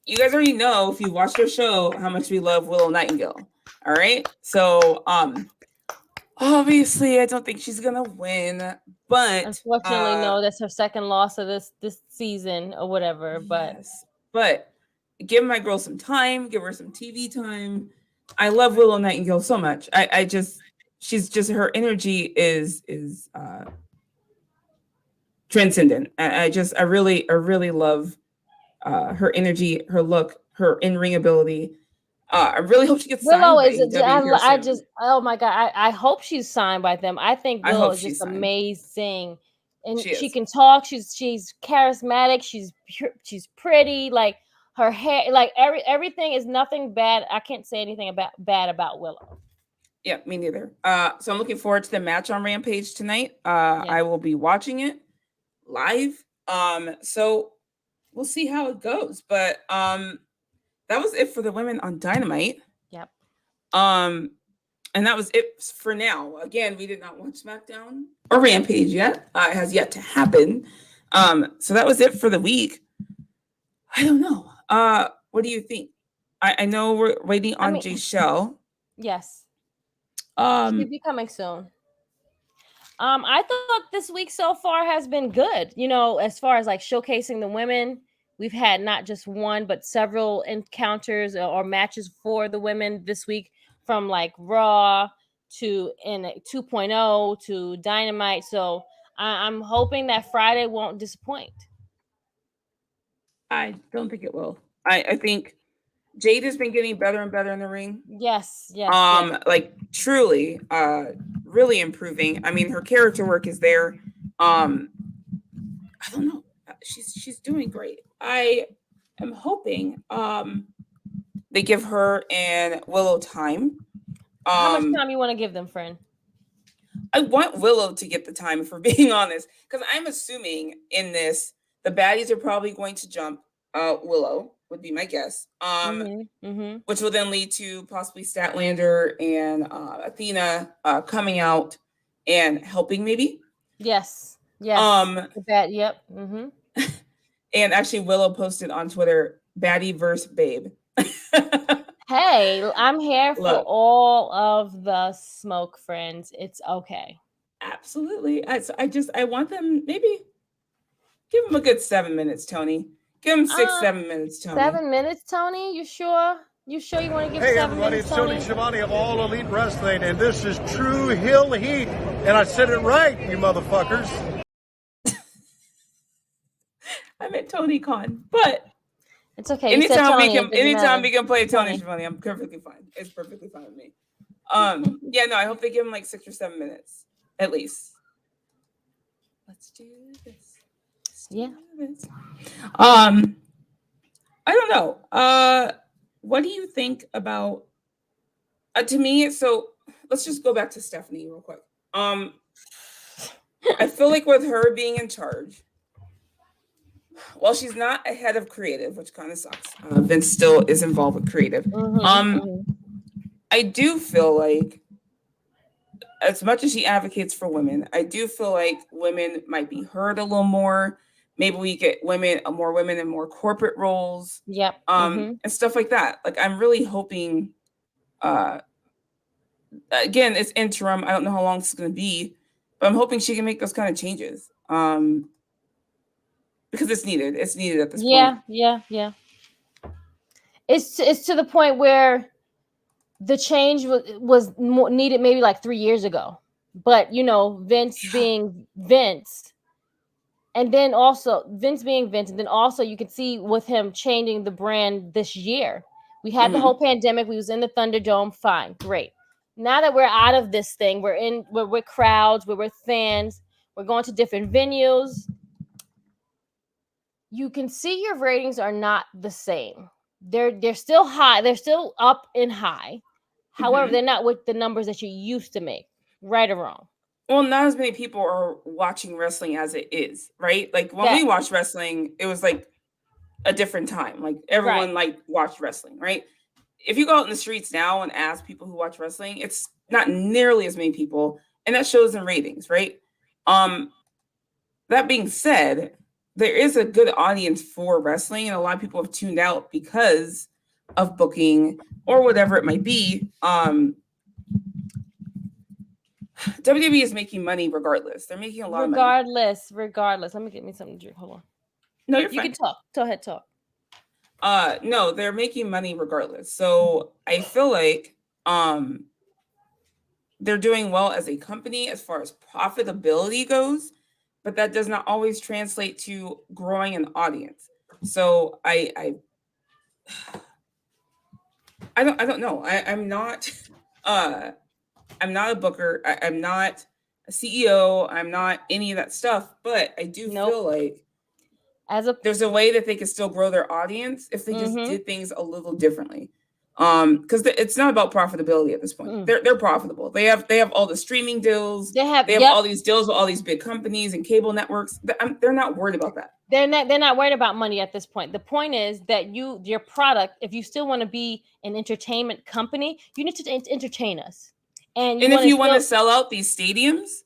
You guys already know, if you watched our show, how much we love Willow Nightingale. All right. So obviously I don't think she's gonna win, but unfortunately, no, that's her second loss of this season or whatever. But give my girl some time, give her some TV time. I love Willow Nightingale so much. She's just, her energy is transcendent. I really love her energy, her look, her in-ring ability. I really hope she gets signed by AEW. Oh my God, I hope she's signed by them. I think Willow is just amazing, and she can talk. She's charismatic. She's pretty. Like her hair, like everything is nothing bad. I can't say anything bad about Willow. Yeah, me neither. So I'm looking forward to the match on Rampage tonight. I will be watching it live. So we'll see how it goes. But that was it for the women on Dynamite. Yep. And that was it for now. Again, we did not watch SmackDown or Rampage yet. It has yet to happen. So that was it for the week. I don't know. What do you think? I know we're waiting on Jaychele. Yes. She'll be coming soon. I thought this week so far has been good. As far as like showcasing the women, we've had not just one, but several encounters or matches for the women this week, from like Raw to 2.0 to Dynamite. So I'm hoping that Friday won't disappoint. I don't think it will. I think Jade has been getting better and better in the ring. Yes. Like truly, really improving. I mean, her character work is there. I don't know. She's doing great. I am hoping they give her and Willow time. How much time you want to give them, friend? I want Willow to get the time, for being honest, because I'm assuming in this the baddies are probably going to jump Willow, would be my guess. Which will then lead to possibly Statlander and Athena coming out and helping, maybe. Yes. Yep. Mm-hmm. And actually, Willow posted on Twitter, "Baddie versus Babe." Hey, I'm here for Look, all of the smoke, friends. It's okay. absolutely. I want them, maybe give them a good 7 minutes, Tony. Give them six, Uh, 7 minutes, Tony. 7 minutes, Tony? You sure? You sure you want to give Hey 7 everybody, minutes, it's Tony Tony? Schiavone of All Elite Wrestling, and this is True Hill Heat. And I said it right, you motherfuckers. I meant Tony Khan, but It's okay. You said Tony. It doesn't anytime matter. we can play Tony Tony. Schiavone, I'm perfectly fine. It's perfectly fine with me. Yeah, no, I hope they give him like 6 or 7 minutes at least. Let's do this. Yeah. This. I don't know. What do you think about? To me, so let's just go back to Stephanie real quick. I feel like with her being in charge, while she's not a head of creative, which kind of sucks, Vince still is involved with creative. I do feel like, as much as she advocates for women, I do feel like women might be heard a little more. Maybe we get more women in more corporate roles. Yep. And stuff like that. Like, I'm really hoping, again, it's interim. I don't know how long it's going to be, but I'm hoping she can make those kind of changes. Because it's needed. It's needed at this point. Yeah. It's to the point where the change was needed maybe like 3 years ago. But Vince being Vince, and then also Vince being Vince, and then also you can see with him changing the brand this year. We had the whole pandemic. We was in the Thunderdome. Fine, great. Now that we're out of this thing, we're with crowds, we're with fans, we're going to different venues. You can see your ratings are not the same. They're still high. They're still up and high. However, they're not with the numbers that you used to make. Right or wrong? Well, not as many people are watching wrestling as it is, right? Like when we watched wrestling, it was like a different time. Like everyone watched wrestling, right? If you go out in the streets now and ask people who watch wrestling, it's not nearly as many people, and that shows in ratings, right? That being said, there is a good audience for wrestling, and a lot of people have tuned out because of booking or whatever it might be. WWE is making money regardless. They're making a lot of money. Regardless. Let me get me something to drink. Hold on. No, you're fine. You can talk. Go ahead, talk. No, they're making money regardless. So I feel like they're doing well as a company as far as profitability goes, but that does not always translate to growing an audience. So I don't know. I'm not a booker. I'm not a CEO. I'm not any of that stuff. But I do feel like there's a way that they can still grow their audience if they just did things a little differently. Because it's not about profitability at this point. They're profitable. They have all the streaming deals. They have all these deals with all these big companies and cable networks. They're not worried about that. They're not worried about money at this point. The point is that your product, if you still want to be an entertainment company, you need to entertain us. And if you want to sell out these stadiums,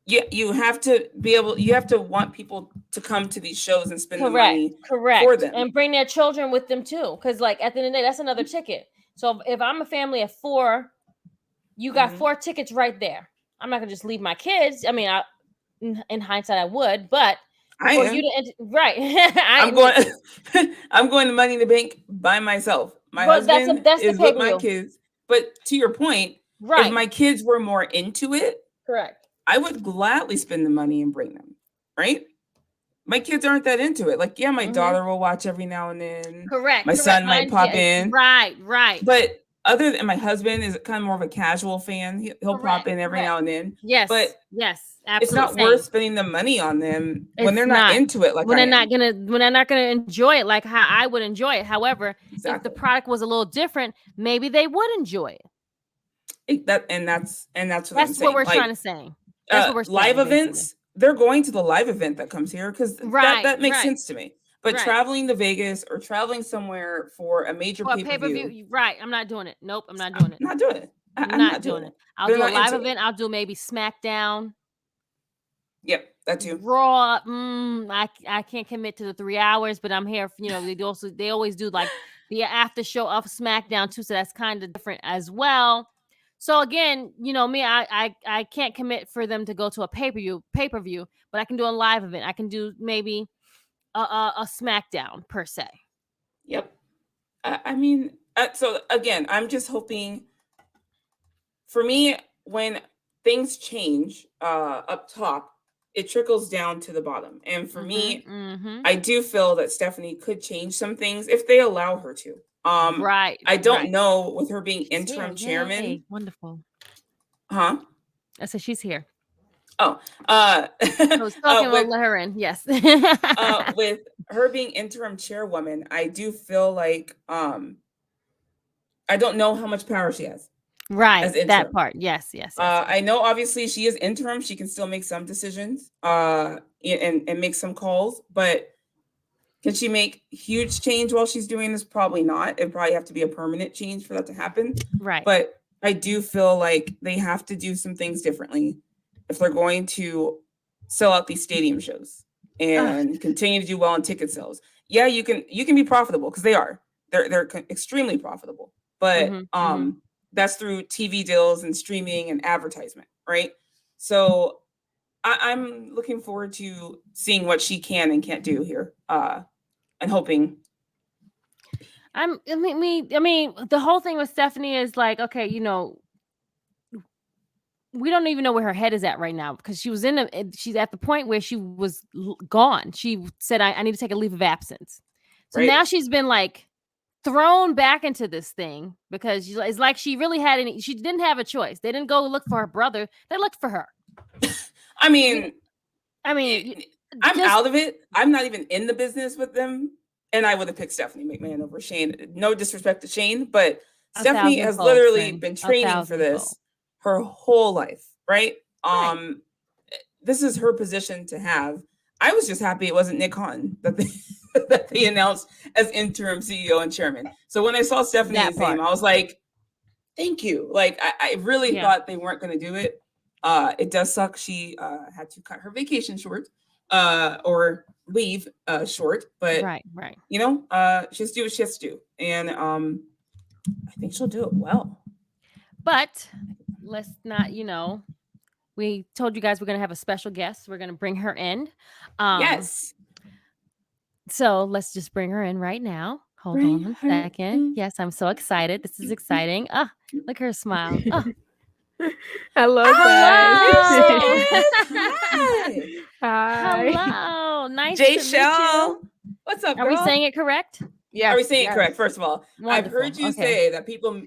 you have to be able. You have to want people to come to these shows and spend the money for them, and bring their children with them too. Because like at the end of the day, that's another ticket. So if I'm a family of 4, you got 4 tickets right there. I'm not gonna just leave my kids. I mean, in hindsight, I would, but I'm going to Money in the Bank by myself. My husband is with my kids. But to your point, if my kids were more into it, correct, I would gladly spend the money and bring them. Right? My kids aren't that into it. Like, yeah, my daughter will watch every now and then. Correct. My son might pop in. Right. But other than my husband is kind of more of a casual fan. He'll pop in every now and then. Yes. But yes, absolutely. It's not worth spending the money on them when they're not into it. Like when they're not gonna enjoy it like how I would enjoy it. However, if the product was a little different, maybe they would enjoy it. That's what I'm saying. What we're trying to say. That's what we're saying. Live events. They're going to the live event that comes here because that makes sense to me. But traveling to Vegas or traveling somewhere for a major pay-per-view, right? I'm not doing it. Nope, I'm not doing it. Not doing it. I'm not doing it. I'll do a live event. I'll do maybe SmackDown. Yep, that too. Raw. I can't commit to the 3 hours, but I'm here. They always do like the after show of SmackDown too, so that's kind of different as well. So again, me, I can't commit for them to go to a pay-per-view, but I can do a live event. I can do maybe a SmackDown per se. Yep. I mean, so again, I'm just hoping. For me, when things change up top, it trickles down to the bottom. And for me, I do feel that Stephanie could change some things if they allow her to. Right. I don't right. know with her being She's interim here. chairman. Yay. Wonderful. Huh? I said she's here. Oh, I was talking. We'll let her in. Yes. With her being interim chairwoman, I do feel like I don't know how much power she has. Right. As interim. That part. Yes. I know obviously she is interim. She can still make some decisions and make some calls, but can she make huge change while she's doing this? Probably not. It'd probably have to be a permanent change for that to happen. Right. But I do feel like they have to do some things differently if they're going to sell out these stadium shows and continue to do well in ticket sales. Yeah, you can be profitable because they are. They're extremely profitable. But that's through TV deals and streaming and advertisement, right? So I'm looking forward to seeing what she can and can't do here, and hoping. I mean, the whole thing with Stephanie is like, okay, we don't even know where her head is at right now because she's at the point where she was gone. She said, I need to take a leave of absence. So now she's been like thrown back into this thing because it's like she really she didn't have a choice. They didn't go look for her brother. They looked for her. I mean, I'm just out of it. I'm not even in the business with them. And I would have picked Stephanie McMahon over Shane. No disrespect to Shane, but Stephanie has literally been training for this her whole life, right? This is her position to have. I was just happy it wasn't Nick Khan that they announced as interim CEO and chairman. So when I saw Stephanie's name, I was like, thank you. Like I really thought they weren't going to do it. It does suck. She had to cut her vacation short or leave short, but right. She has to do what she has to do. And I think she'll do it well. But let's not, we told you guys we're going to have a special guest. We're going to bring her in. Yes. So let's just bring her in right now. Hold on 1 second. Yes, I'm so excited. This is exciting. Look at her smile. Hello, guys. Hi. Hello. Nice Jaychele. to meet you. What's up, girl? Are we saying it correct? Yeah. Are we saying it correct? First of all, Wonderful. I've heard you say that people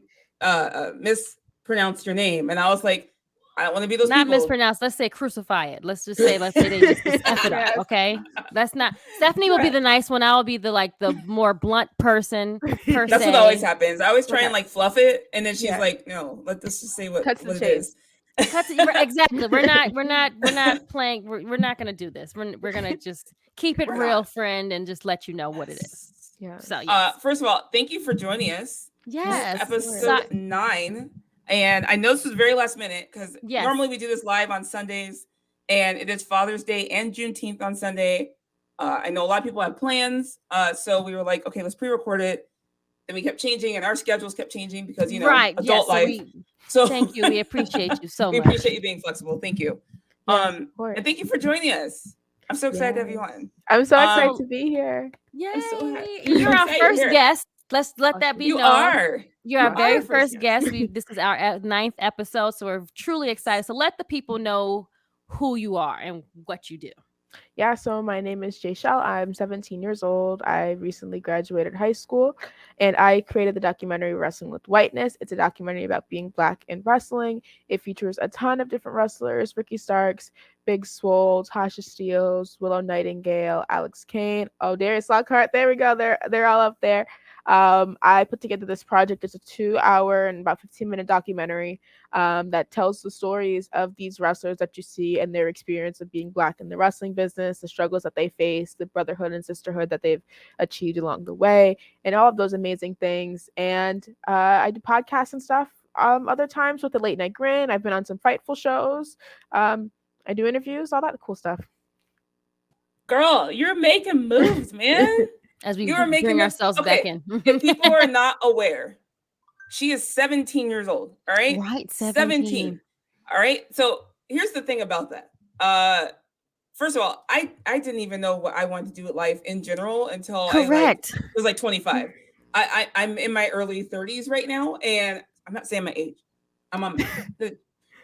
mispronounced your name, and I was like, I don't want to be those not people. Mispronounce. Let's say crucify it. Let's say they just F it up. Okay, that's not. Stephanie will be the nice one. I will be the more blunt person. That's what always happens. I always try and fluff it, and then she's like, "No, let's just say what it is." Exactly. We're not playing. We're not gonna do this. We're gonna just keep it real, friend, and just let you know what it is. Yeah. So yes. First of all, thank you for joining us. Yes. Episode 9. And I know this was very last minute because normally we do this live on Sundays, and it is Father's Day and Juneteenth on Sunday. I know a lot of people have plans, so we were like, okay, let's pre-record it. Then we kept changing, and our schedules kept changing because adult life. So thank you. We appreciate you so much. We appreciate you being flexible. Thank you. And thank you for joining us. I'm so excited to have you on. I'm so excited to be here. Yay! So You're our first guest. Let's let that be known. You're our very first guest. This is our 9th episode, so we're truly excited. So let the people know who you are and what you do. Yeah, so my name is Jaychele. I'm 17 years old. I recently graduated high school, and I created the documentary Wrestling with Whiteness. It's a documentary about being Black in wrestling. It features a ton of different wrestlers: Ricky Starks, Big Swole, Tasha Steelz, Willow Nightingale, Alex Kane. Oh, Darius Lockhart. There we go. They're all up there. I put together this project. It's a 2-hour and about 15-minute documentary that tells the stories of these wrestlers that you see and their experience of being Black in the wrestling business, the struggles that they face, the brotherhood and sisterhood that they've achieved along the way, and all of those amazing things. And I do podcasts and stuff other times with the Late Night Grin. I've been on some Fightful shows. I do interviews, all that cool stuff. Girl, you're making moves, man. As we You are making bring this ourselves back okay. in. If people are not aware, she is 17 years old. All right. Right, 17. All right. So here's the thing about that. First of all, I didn't even know what I wanted to do with life in general until I Correct. was like 25. I'm in my early 30s right now, and I'm not saying my age. I'm on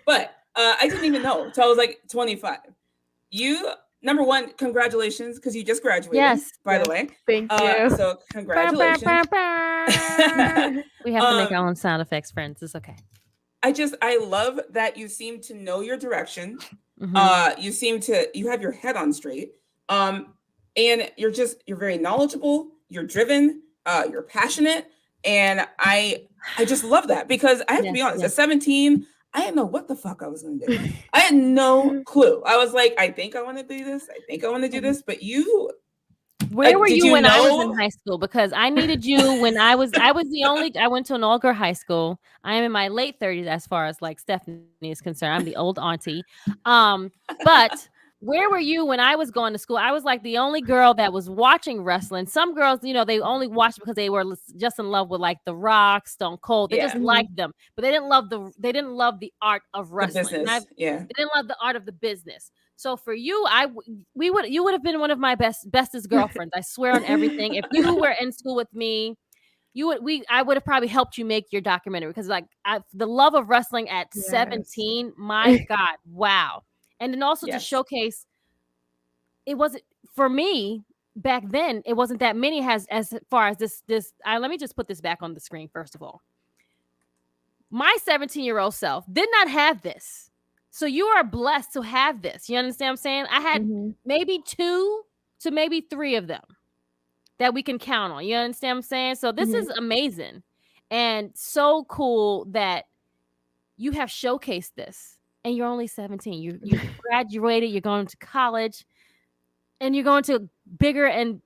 but I didn't even know until I was like 25. You number one, congratulations, because you just graduated, Yes. by the way. Thank you. So Bah, bah, congratulations. bah, bah. We have to make our own sound effects, friends. It's okay. I love that you seem to know your direction. Mhm. You have your head on straight. And you're very knowledgeable, you're driven, you're passionate, and I just love that, because I have to be Yes, honest, at yes. 17, I didn't know what the fuck I was going to do. I had no clue. I was like, I think I want to do this. I think I want to do this. But you, Where were did you you when I was in know? high school? Because I needed you when I went to an all-girl high school. I am in my late 30s as far as like Stephanie is concerned. I'm the old auntie. But where were you when I was going to school? I was like the only girl that was watching wrestling. Some girls, they only watched because they were just in love with like The Rock, Stone Cold. They just Yeah, liked them, but they didn't love the art of the wrestling. And business. Yeah. they didn't love the art of the business. So for you, you would have been one of my bestest girlfriends. I swear on everything. If you were in school with me, I would have probably helped you make your documentary, because like the love of wrestling at Yes. 17, my God, wow. And then also to Yes. showcase, it wasn't for me back then. It wasn't that many as far as this. Let me just put this back on the screen first of all. My 17-year-old self did not have this. So you are blessed to have this. You understand what I'm saying? I had maybe 2 to maybe 3 of them that we can count on. You understand what I'm saying? So this is amazing and so cool that you have showcased this, and you're only 17. You graduated, you're going to college, and you're going to bigger and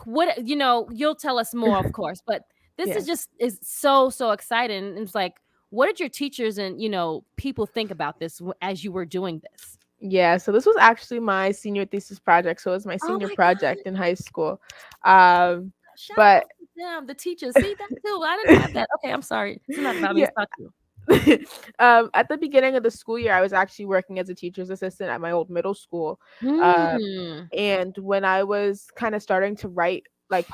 what, you'll tell us more, of course, but this is so exciting. And it's like, what did your teachers and people think about this as you were doing this? Yeah, so this was actually my senior thesis project. So it was my Oh senior my project God. in high school. Shout But out to them, the teachers. See that too. I didn't have that. Okay, I'm sorry. It's not about me. yeah, It's about you. at the beginning of the school year, I was actually working as a teacher's assistant at my old middle school. Mm. And when I was kind of starting to write like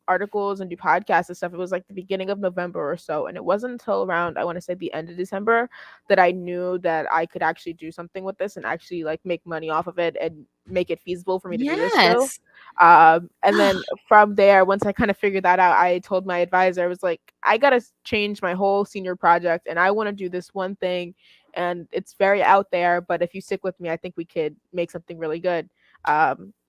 articles and do podcasts and stuff, it was like the beginning of November or so. And it wasn't until around, I want to say, the end of December that I knew that I could actually do something with this and actually like make money off of it and make it feasible for me to do this still. Yes. And then from there, once I kind of figured that out, I told my advisor, I was like, I got to change my whole senior project and I want to do this one thing. And it's very out there, but if you stick with me, I think we could make something really good.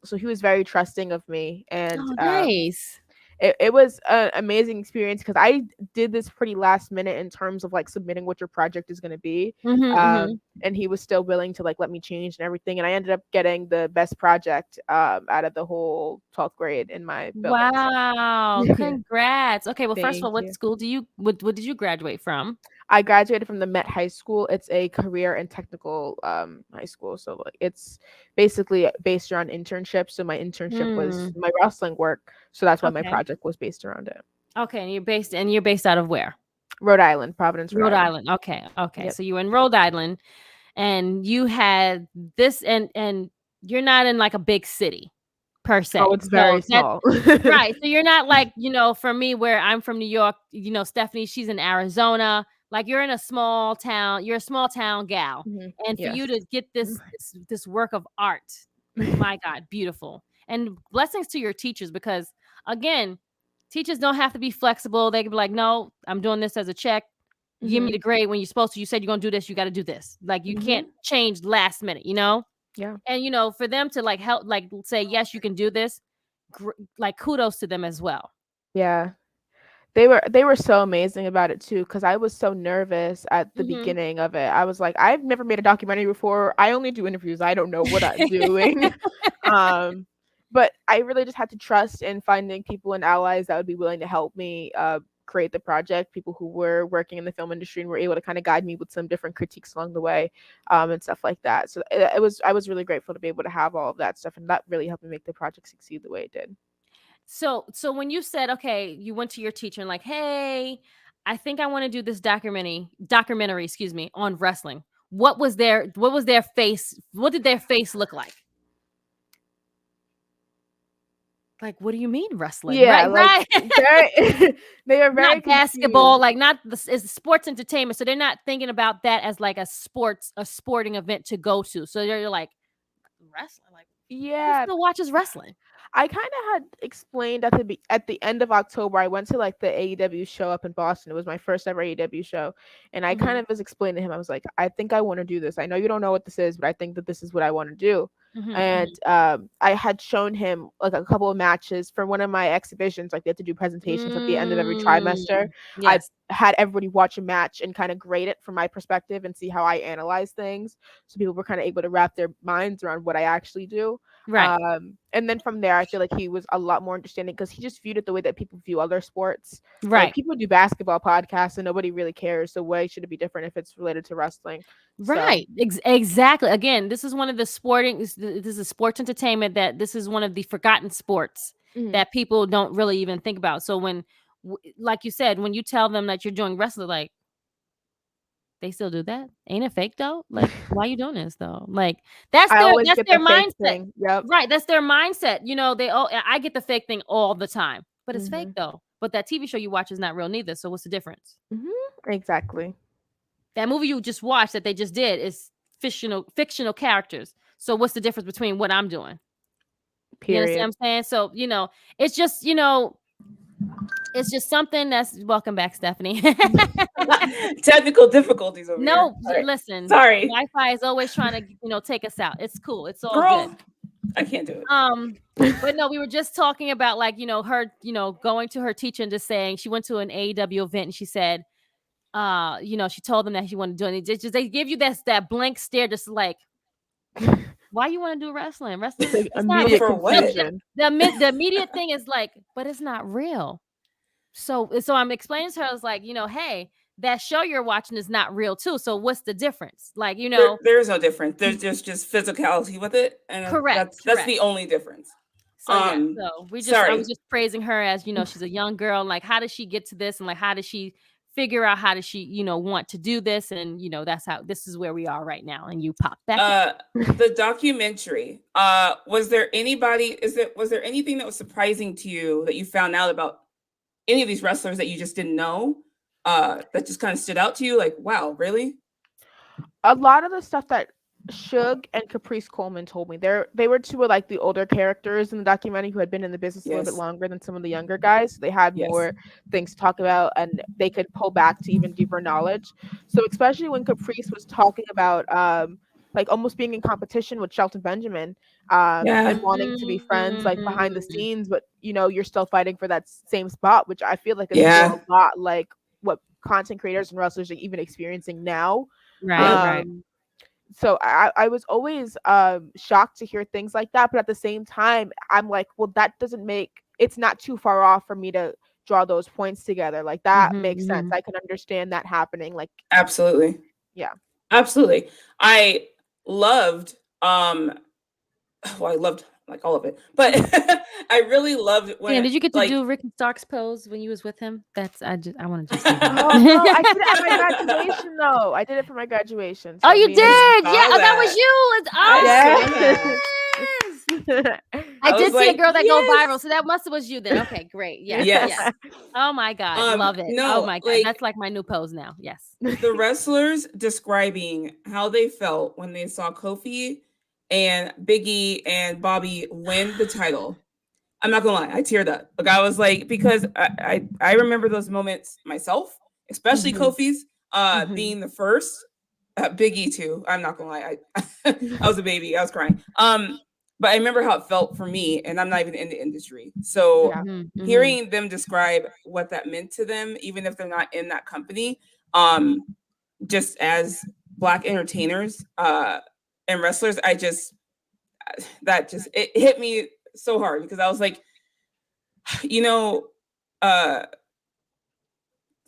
So he was very trusting of me, and Oh, nice. it was an amazing experience because I did this pretty last minute in terms of like submitting what your project is going to be. And he was still willing to like let me change and everything. And I ended up getting the best project out of the whole 12th grade in my building. Wow. So. Congrats. Okay, well, first of all, Thank what you. school what did you graduate from? I graduated from the Met High School. It's a career and technical high school. So like it's basically based around internships. So my internship was my wrestling work. So that's why my Okay. project was based around it. Okay, and you're based out of where? Rhode Island, Providence, Rhode Island. Okay. Yep. So you were in Rhode Island, and you had this, and you're not in like a big city per se. Oh, it's So very that's small. right. So you're not like, for me where I'm from New York, Stephanie, she's in Arizona. Like you're in a small town, you're a small town gal. And for Yes. you to get this work of art, my God, beautiful. And blessings to your teachers, because again, teachers don't have to be flexible. They can be like, no, I'm doing this as a check. Give me the grade when you're supposed to. You said you're gonna do this, you gotta do this. Like you can't change last minute, Yeah. And for them to like help, like say, yes, you can do this, like kudos to them as well. Yeah. They were so amazing about it too, because I was so nervous at the beginning of it. I was like, I've never made a documentary before. I only do interviews. I don't know what I'm doing. But I really just had to trust in finding people and allies that would be willing to help me create the project. People who were working in the film industry and were able to kind of guide me with some different critiques along the way, and stuff like that. So I was really grateful to be able to have all of that stuff, and that really helped me make the project succeed the way it did. So when you said, okay, you went to your teacher and like, hey, I think I want to do this documentary, excuse me, on wrestling. What was their face? What did their face look like? Like, what do you mean wrestling? Yeah, Right, like right. very, they are very Not basketball, confused. like not it's sports entertainment. So they're not thinking about that as like a sporting event to go to. So you're like wrestling, like who Yeah, still watches wrestling? I kind of had explained at the end of October. I went to like the AEW show up in Boston. It was my first ever AEW show, and I kind Mhm. of was explaining to him. I was like, I think I want to do this. I know you don't know what this is, but I think that this is what I want to do. Mhm. And I had shown him like a couple of matches for one of my exhibitions. Like they have to do presentations at the end of every trimester. I Yes. had everybody watch a match and kind of grade it from my perspective and see how I analyze things. So people were kind of able to wrap their minds around what I actually do. Right. And then from there, I feel like he was a lot more understanding because he just viewed it the way that people view other sports. So like Right. people do basketball podcasts and nobody really cares. So why should it be different if it's related to wrestling? So Right. Exactly. Again, this is one of the this is sports entertainment that this is one of the forgotten sports mhm. that people don't really even think about. So when like you said, when you tell them that you're doing wrestling, like they still do that? Ain't it fake though? Like, why you doing this though? Like I always that's get their the fake mindset. thing. Yep. Right. That's their mindset. You know, I get the fake thing all the time, but it's fake hmm though. But that TV show you watch is not real neither. So what's the difference? hmm Exactly. That movie you just watched that they just did is fictional characters. So what's the difference between what I'm doing? You understand Period. what I'm saying? So, it's just, it's just something that's welcome back, Stephanie. Technical difficulties over here. No, All right. listen, Sorry, Wi-Fi is always trying to, take us out. It's cool. It's all good. girl. I can't do it. But no, we were just talking about like, her, going to her teacher and just saying she went to an AEW event and she said, she told them that she wanted to do it. They give you that blank stare, just like, why you want to do wrestling? Wrestling, Like it's not But immediate for what? confusion. the immediate thing is like, but it's not real. So I'm explaining to her, I was like, hey, that show you're watching is not real too. So what's the difference? Like, There is no difference. There's just physicality with it, and that's correct. the only difference. So yeah, so I was Sorry. just praising her as, she's a young girl. Like, how does she get to this? And like, how does she figure out how does she, want to do this? And that's how this is where we are right now. And you pop back in. The documentary. Was there anything that was surprising to you that you found out about any of these wrestlers that you just didn't know? That just kind of stood out to you, like, wow, really? A lot of the stuff that Suge and Caprice Coleman told me, they were two of like the older characters in the documentary who had been in the business a little bit Yes. longer than some of the younger guys. So they had Yes. more things to talk about and they could pull back to even deeper knowledge. So especially when Caprice was talking about like almost being in competition with Shelton Benjamin Yeah. and wanting to be friends like behind the Mm, scenes, but you're still fighting for that same spot, which I feel like is Yeah. still a lot like what content creators and wrestlers are even experiencing now. right, Yep. right. So I was always shocked to hear things like that, but at the same time I'm like, well, that doesn't make it's not too far off for me to draw those points together. Like that makes sense. I can understand that happening. Like Absolutely. yeah. Absolutely. I loved well, I loved like all of it, but I really loved when Dan, did you get to like do Ricky Stark's pose when you was with him? I want to just say Oh no, I did it at my that. graduation though. I did it for my graduation. Oh, So you me did? and Yeah. saw Oh, that was that. you. It's I saw yes. that. I I did was see a like, girl that go yes. viral, so that must have was you then. Okay, great. Yes, Yes. yes. Oh my God, love it. Oh No, my God, like that's like my new pose now. Yes. the wrestlers describing how they felt when they saw Kofi and Biggie and Bobby win the title. I'm not gonna lie, I teared up. Like I was like, because I remember those moments myself, especially Mhm. Kofi's Mhm. being the first. Biggie too. I'm not gonna lie, I was a baby. I was crying. But I remember how it felt for me, and I'm not even in the industry. So Yeah. Mhm. Mhm. hearing them describe what that meant to them, even if they're not in that company, just as Black entertainers and wrestlers, it hit me so hard because I was like, you know, uh,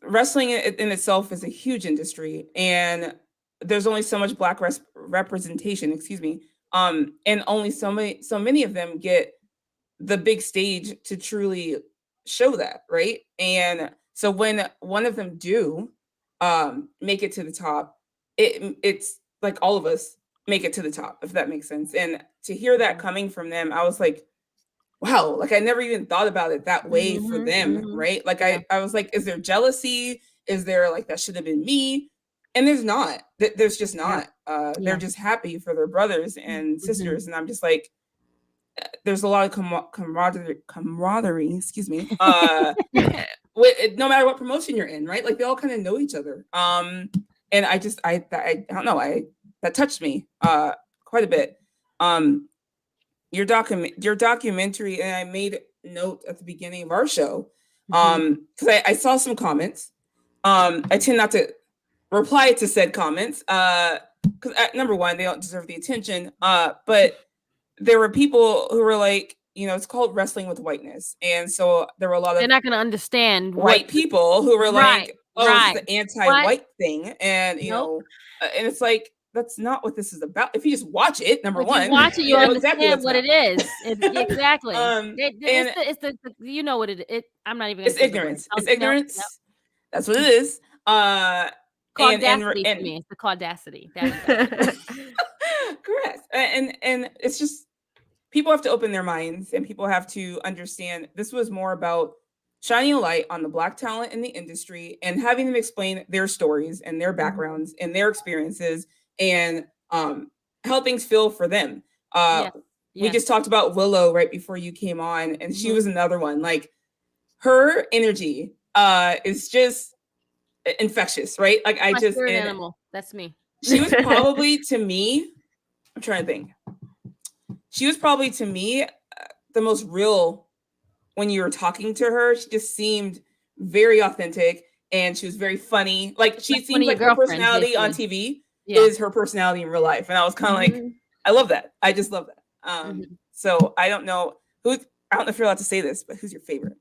wrestling in itself is a huge industry, and there's only so much Black representation. Excuse me. And only so many of them get the big stage to truly show that, right? And so when one of them do make it to the top, it's like all of us make it to the top, if that makes sense. And to hear that coming from them, I was like, wow, like I never even thought about it that way for them, right? Like I was like, is there jealousy? Is there like that should have been me? And there's not. There's just not. They're just happy for their brothers and sisters, and I'm just like, there's a lot of camaraderie. Excuse me. No matter what promotion you're in, right? Like they all kind of know each other. And I don't know. That touched me quite a bit. Your documentary, and I made note at the beginning of our show, because I saw some comments. I tend not to reply to said comments, because number one, they don't deserve the attention. But there were people who were like, it's called Wrestling with Whiteness, and so there were a lot of they're not going to understand white people who were like, right. It's the anti-white thing, and and it's like, that's not what this is about. If you just watch it, number one, you watch it, you understand exactly what it is. Exactly. It's the you know what it is. I'm not even. It's ignorance. It's ignorance. Yep. That's what it is. Caudacity to me. It's the caudacity. Correct. And it's just, people have to open their minds, and people have to understand this was more about shining a light on the Black talent in the industry and having them explain their stories and their backgrounds and their experiences, and how things feel for them. We just talked about Willow right before you came on, and she was another one. Like, her energy is just infectious, right? Like, animal. That's me. She was probably to me, I'm trying to think. She was probably to me the most real when you were talking to her. She just seemed very authentic, and she was very funny. Like, she seems like her personality on TV is her personality in real life. And I was kind of like, I love that. I just love that. So I don't know if you're allowed to say this, but who's your favorite?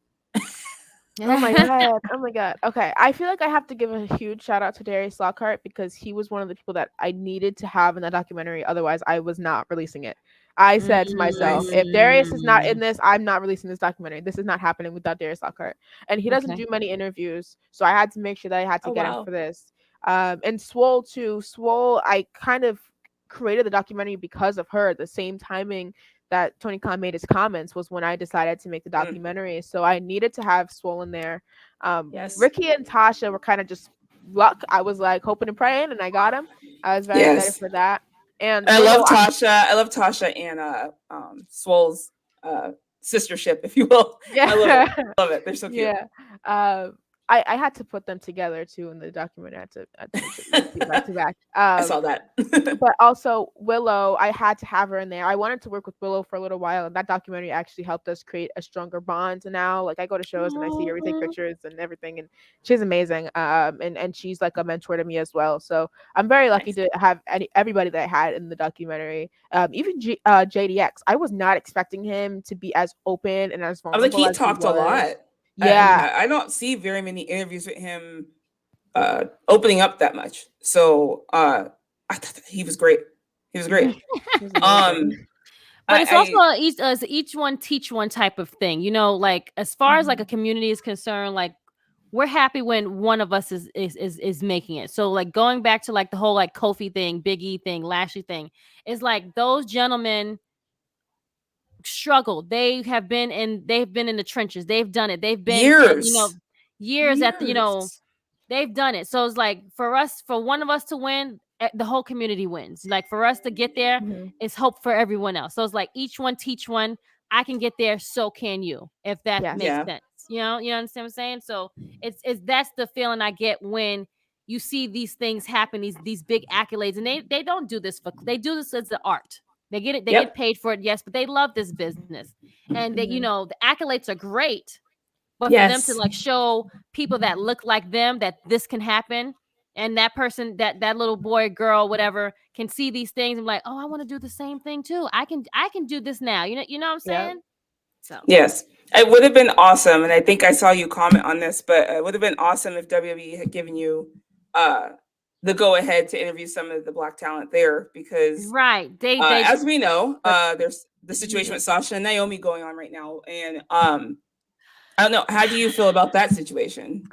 Oh my god. Okay, I feel like I have to give a huge shout out to Darius Lockhart, because he was one of the people that I needed to have in that documentary. Otherwise, I was not releasing it. I said to myself, if Darius is not in this, I'm not releasing this documentary. This is not happening without Darius Lockhart. And he doesn't do many interviews, so I had to make sure that I had to get him for this. And Swole too. Swole, I kind of created the documentary because of her. The same timing that Tony Khan made his comments was when I decided to make the documentary. So I needed to have Swole in there. Ricky and Tasha were kind of just luck. I was like hoping and praying, and I got him. I was very excited for that. And I love Tasha. I love Tasha and Swole's sistership, if you will. Yeah. I love it. They're so cute. Yeah. I had to put them together too in the documentary. I had to back to back. I saw that. But also Willow, I had to have her in there. I wanted to work with Willow for a little while, and that documentary actually helped us create a stronger bond. And now, like, I go to shows and I see her, we take pictures and everything, and she's amazing. And she's like a mentor to me as well. So I'm very lucky to have everybody that I had in the documentary. Even JDX, I was not expecting him to be as open and as vulnerable. I was like, he talked a lot. Yeah, I don't see very many interviews with him opening up that much. So I thought he was great. He was great. But it's also each one teach one type of thing. Like, as far as like a community is concerned, like, we're happy when one of us is making it. So, like, going back to like the whole like Kofi thing, Big E thing, Lashley thing, is like those gentlemen struggled. They've been in the trenches. They've done it. They've been years at the, they've done it. So it's like, for one of us to win, the whole community wins. Like, for us to get there, it's hope for everyone else. So it's like, each one teach one. I can get there, so can you, if that makes sense. You understand what I'm saying? So it's that's the feeling I get when you see these things happen, these big accolades, and they don't do this they do this as the art. They get it. They get paid for it, yes, but they love this business, and they, the accolades are great. But for them to like show people that look like them that this can happen, and that person, that little boy, girl, whatever, can see these things and be like, oh, I want to do the same thing too. I can do this now. You know what I'm saying? So yes, it would have been awesome, and I think I saw you comment on this, but it would have been awesome if WWE had given you the go ahead to interview some of the Black talent there, because they as we know, there's the situation with Sasha and Naomi going on right now, and I don't know. How do you feel about that situation?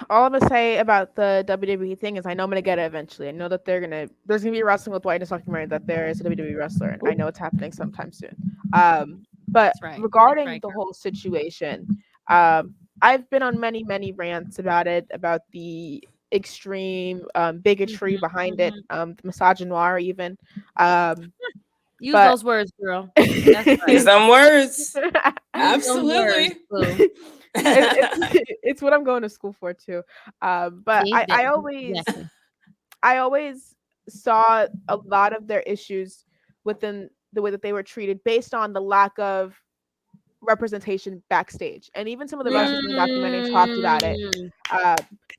All I'm gonna say about the WWE thing is I know I'm gonna get it eventually. I know that there's gonna be a Wrestling with Whiteness documentary that there is a WWE wrestler, and I know it's happening sometime soon. But That's right. regarding That's right, the girl. whole situation, I've been on many rants about it, about the extreme bigotry behind it, the misogynoir even. Use But those words, girl. That's Use right. them words. Use those Absolutely. words, boo. it's what I'm going to school for too. But See? I always Exactly. I always saw a lot of their issues within the way that they were treated based on the lack of representation backstage. And even some of the wrestlers in the documentary talked about it.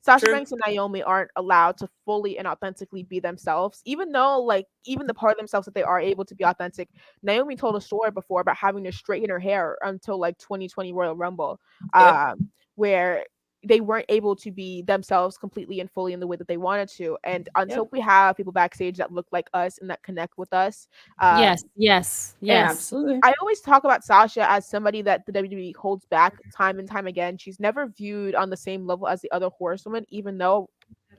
Sasha True. Banks and Naomi aren't allowed to fully and authentically be themselves, even though, like, even the part of themselves that they are able to be authentic. Naomi told a story before about having to straighten her hair until like 2020 Royal Rumble, Yep. where they weren't able to be themselves completely and fully in the way that they wanted to. And until Yep. we have people backstage that look like us and that connect with us, Yes. Absolutely. I always talk about Sasha as somebody that the WWE holds back time and time again. She's never viewed on the same level as the other horsewomen, even though,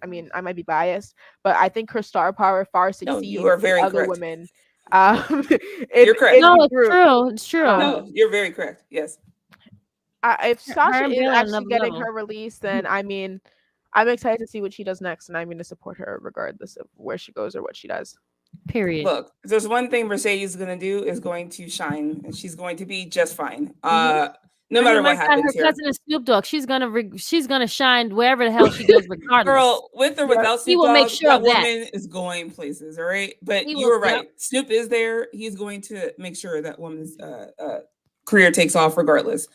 I mean, I might be biased, but I think her star power far No, succeeds you are the very other correct. women. You're correct. No, the it's group. true. It's true. No, you're very correct. Yes. If Sasha and is Bayley on actually another getting level. her release, then I mean, I'm excited to see what she does next, and I'm going to support her regardless of where she goes or what she does. Period. Look, if there's one thing Mercedes is going to do is going to shine, and she's going to be just fine. No I matter mean, my what God, happens her here. cousin is Snoop Dogg. She's gonna shine wherever the hell she goes, regardless. Girl, with or without He Snoop will make Dogg, sure that of that. woman is going places, all right? But He you will- were right. yep. Snoop is there. He's going to make sure that woman's career takes off regardless.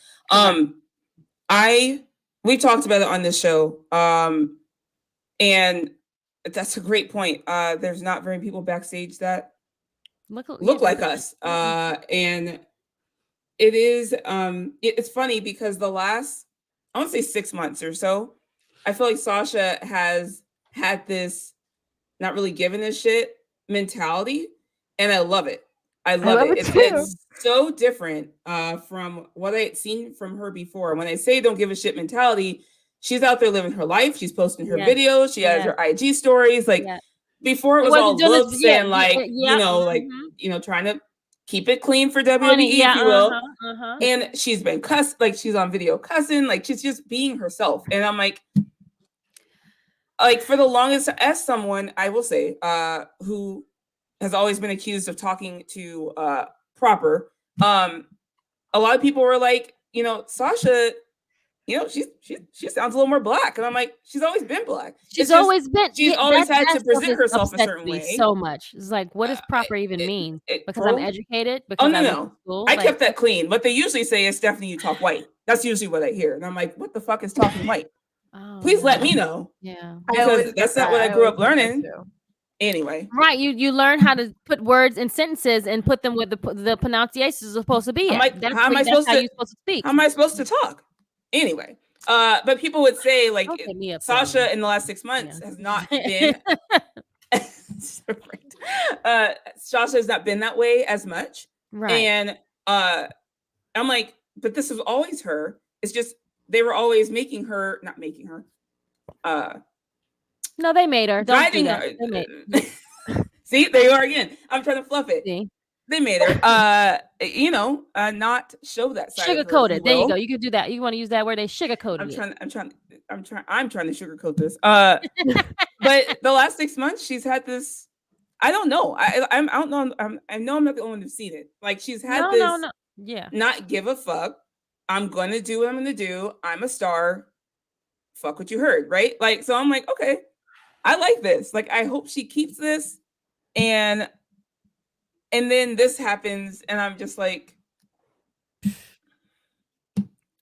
We've talked about it on this show. And that's a great point. There's not very people backstage that look like us. And it is it's funny because the last, I want to say 6 months or so, I feel like Sasha has had this not really giving a shit mentality, and I love it. I love it. It's so different from what I had seen from her before. When I say don't give a shit mentality, she's out there living her life. She's posting her videos. She has her IG stories. Like before, it was all looks and like trying to keep it clean for WWE, if you will. And she's been cussed, like she's on video cussing, like she's just being herself. And I'm like for the longest, as someone I will say who has always been accused of talking to proper, a lot of people were like, Sasha, she sounds a little more black, and I'm like, she's always been black. She's always had to present herself a certain way. So much. It's like, what does proper even mean? Because I'm educated. Oh because no, I kept that clean. What they usually say is, Stephanie, you talk white. That's usually what I hear, and I'm like, what the fuck is talking white? Please let me know. Yeah, because that's not what I grew up learning. Anyway, right? You learn how to put words in sentences and put them with the pronunciations are supposed to be. How am I supposed to speak? How am I supposed to talk? Anyway, but people would say like Sasha in the last 6 months has not been. Sasha has not been that way as much, right? And I'm like, but this was always her. It's just they were always not making her. No, they made her. Guiding her. See, there you are again. I'm trying to fluff it. See? They made her, not show that side. Sugarcoated. There you go. You could do that. You want to use that word? They sugarcoated. I'm trying to sugarcoat this. But the last 6 months, she's had this. I don't know. I don't know. I know I'm not the only one who's seen it. Like she's had this. No. Yeah. Not give a fuck. I'm gonna do what I'm gonna do. I'm a star. Fuck what you heard, right? Like, so I'm like, okay, I like this. Like, I hope she keeps this. And then this happens, and I'm just like,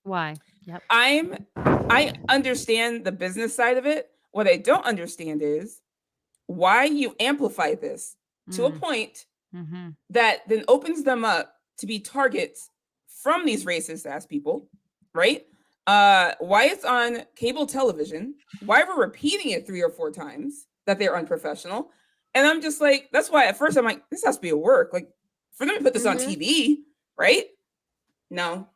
why? Yep. I understand the business side of it. What I don't understand is why you amplify this to a point that then opens them up to be targets from these racist ass people, right? Why it's on cable television, why we're repeating it 3 or 4 times that they're unprofessional. And I'm just like, that's why at first I'm like, this has to be a work. Like, For them to put this on TV, right? No.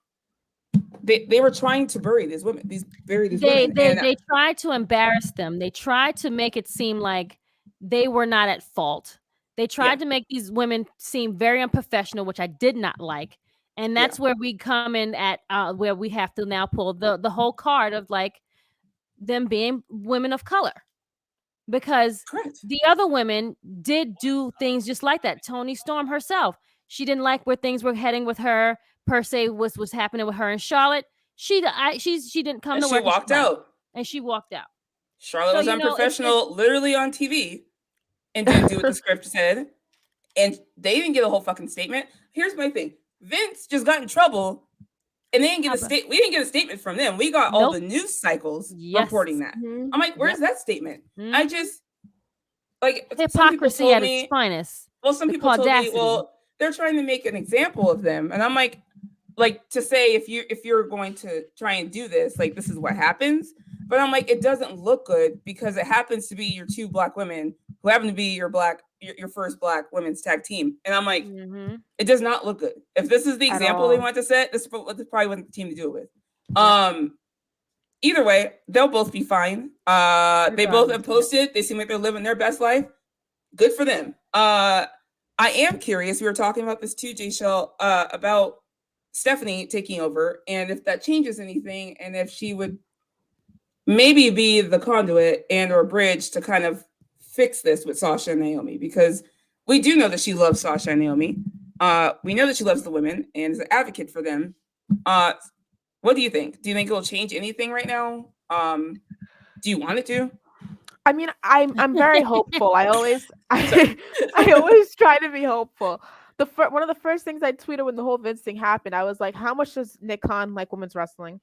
They were trying to bury these women, women. They tried to embarrass them. They tried to make it seem like they were not at fault. They tried to make these women seem very unprofessional, which I did not like. And that's where we come in at where we have to now pull the whole card of like them being women of color. Because the other women did do things just like that. Toni Storm herself, she didn't like where things were heading with her, per se, was happening with her and Charlotte. She didn't come and to she work. Walked out. And she walked out. Charlotte was unprofessional, literally on TV, and didn't do what the script said. And they didn't get a whole fucking statement. Here's my thing: Vince just got in trouble, and they didn't get we didn't get a statement from them. We got all the news cycles reporting that. I'm like, where's that statement? I just like hypocrisy at its finest. Well, some people told me, well, they're trying to make an example of them, and I'm like to say if you're going to try and do this, like this is what happens. But I'm like, it doesn't look good because it happens to be your two black women who happen to be your first black women's tag team. And I'm like, it does not look good. If this is the example they want to set, this probably wasn't the team to do it with. Either way, they'll both be fine. They both have posted. They seem like they're living their best life. Good for them. I am curious. We were talking about this too, Jaychele, about Stephanie taking over, and if that changes anything, and if she would maybe be the conduit and or bridge to kind of fix this with Sasha and Naomi, because we do know that she loves Sasha and Naomi. We know that she loves the women and is an advocate for them. What do you think? Do you think it will change anything right now? Do you want it to? I mean, I'm very hopeful. I always try to be hopeful. One of the first things I tweeted when the whole Vince thing happened, I was like, how much does Nick Khan like women's wrestling?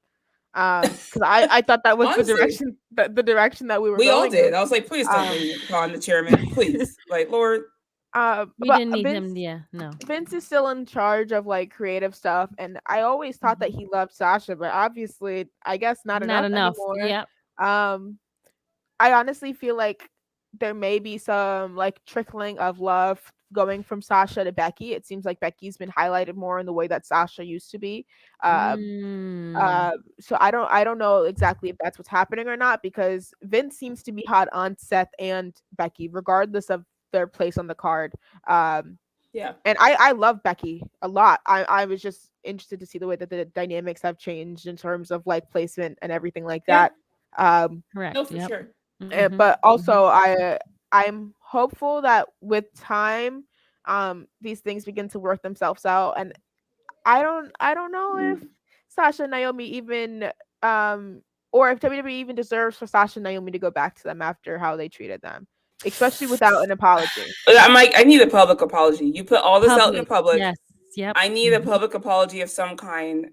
Because I thought that was honestly, the direction that we were going. All did. I was like, please don't bring Nick Khan, the chairman, please. Like, Lord. We didn't need him. Yeah, no. Vince is still in charge of like creative stuff, and I always thought that he loved Sasha, but obviously, I guess not enough anymore. Yep. I honestly feel like there may be some like trickling of love going from Sasha to Becky. It seems like Becky's been highlighted more in the way that Sasha used to be. So I don't know exactly if that's what's happening or not, because Vince seems to be hot on Seth and Becky, regardless of their place on the card. And I love Becky a lot. I was just interested to see the way that the dynamics have changed in terms of like placement and everything like that. Correct. No, for sure. But also I'm hopeful that with time these things begin to work themselves out, and I don't know if Sasha and Naomi even or if WWE even deserves for Sasha and Naomi to go back to them after how they treated them, especially without an apology. I'm like, I need a public apology. You put all this out in the public. Yes. Yep. I need a public apology of some kind,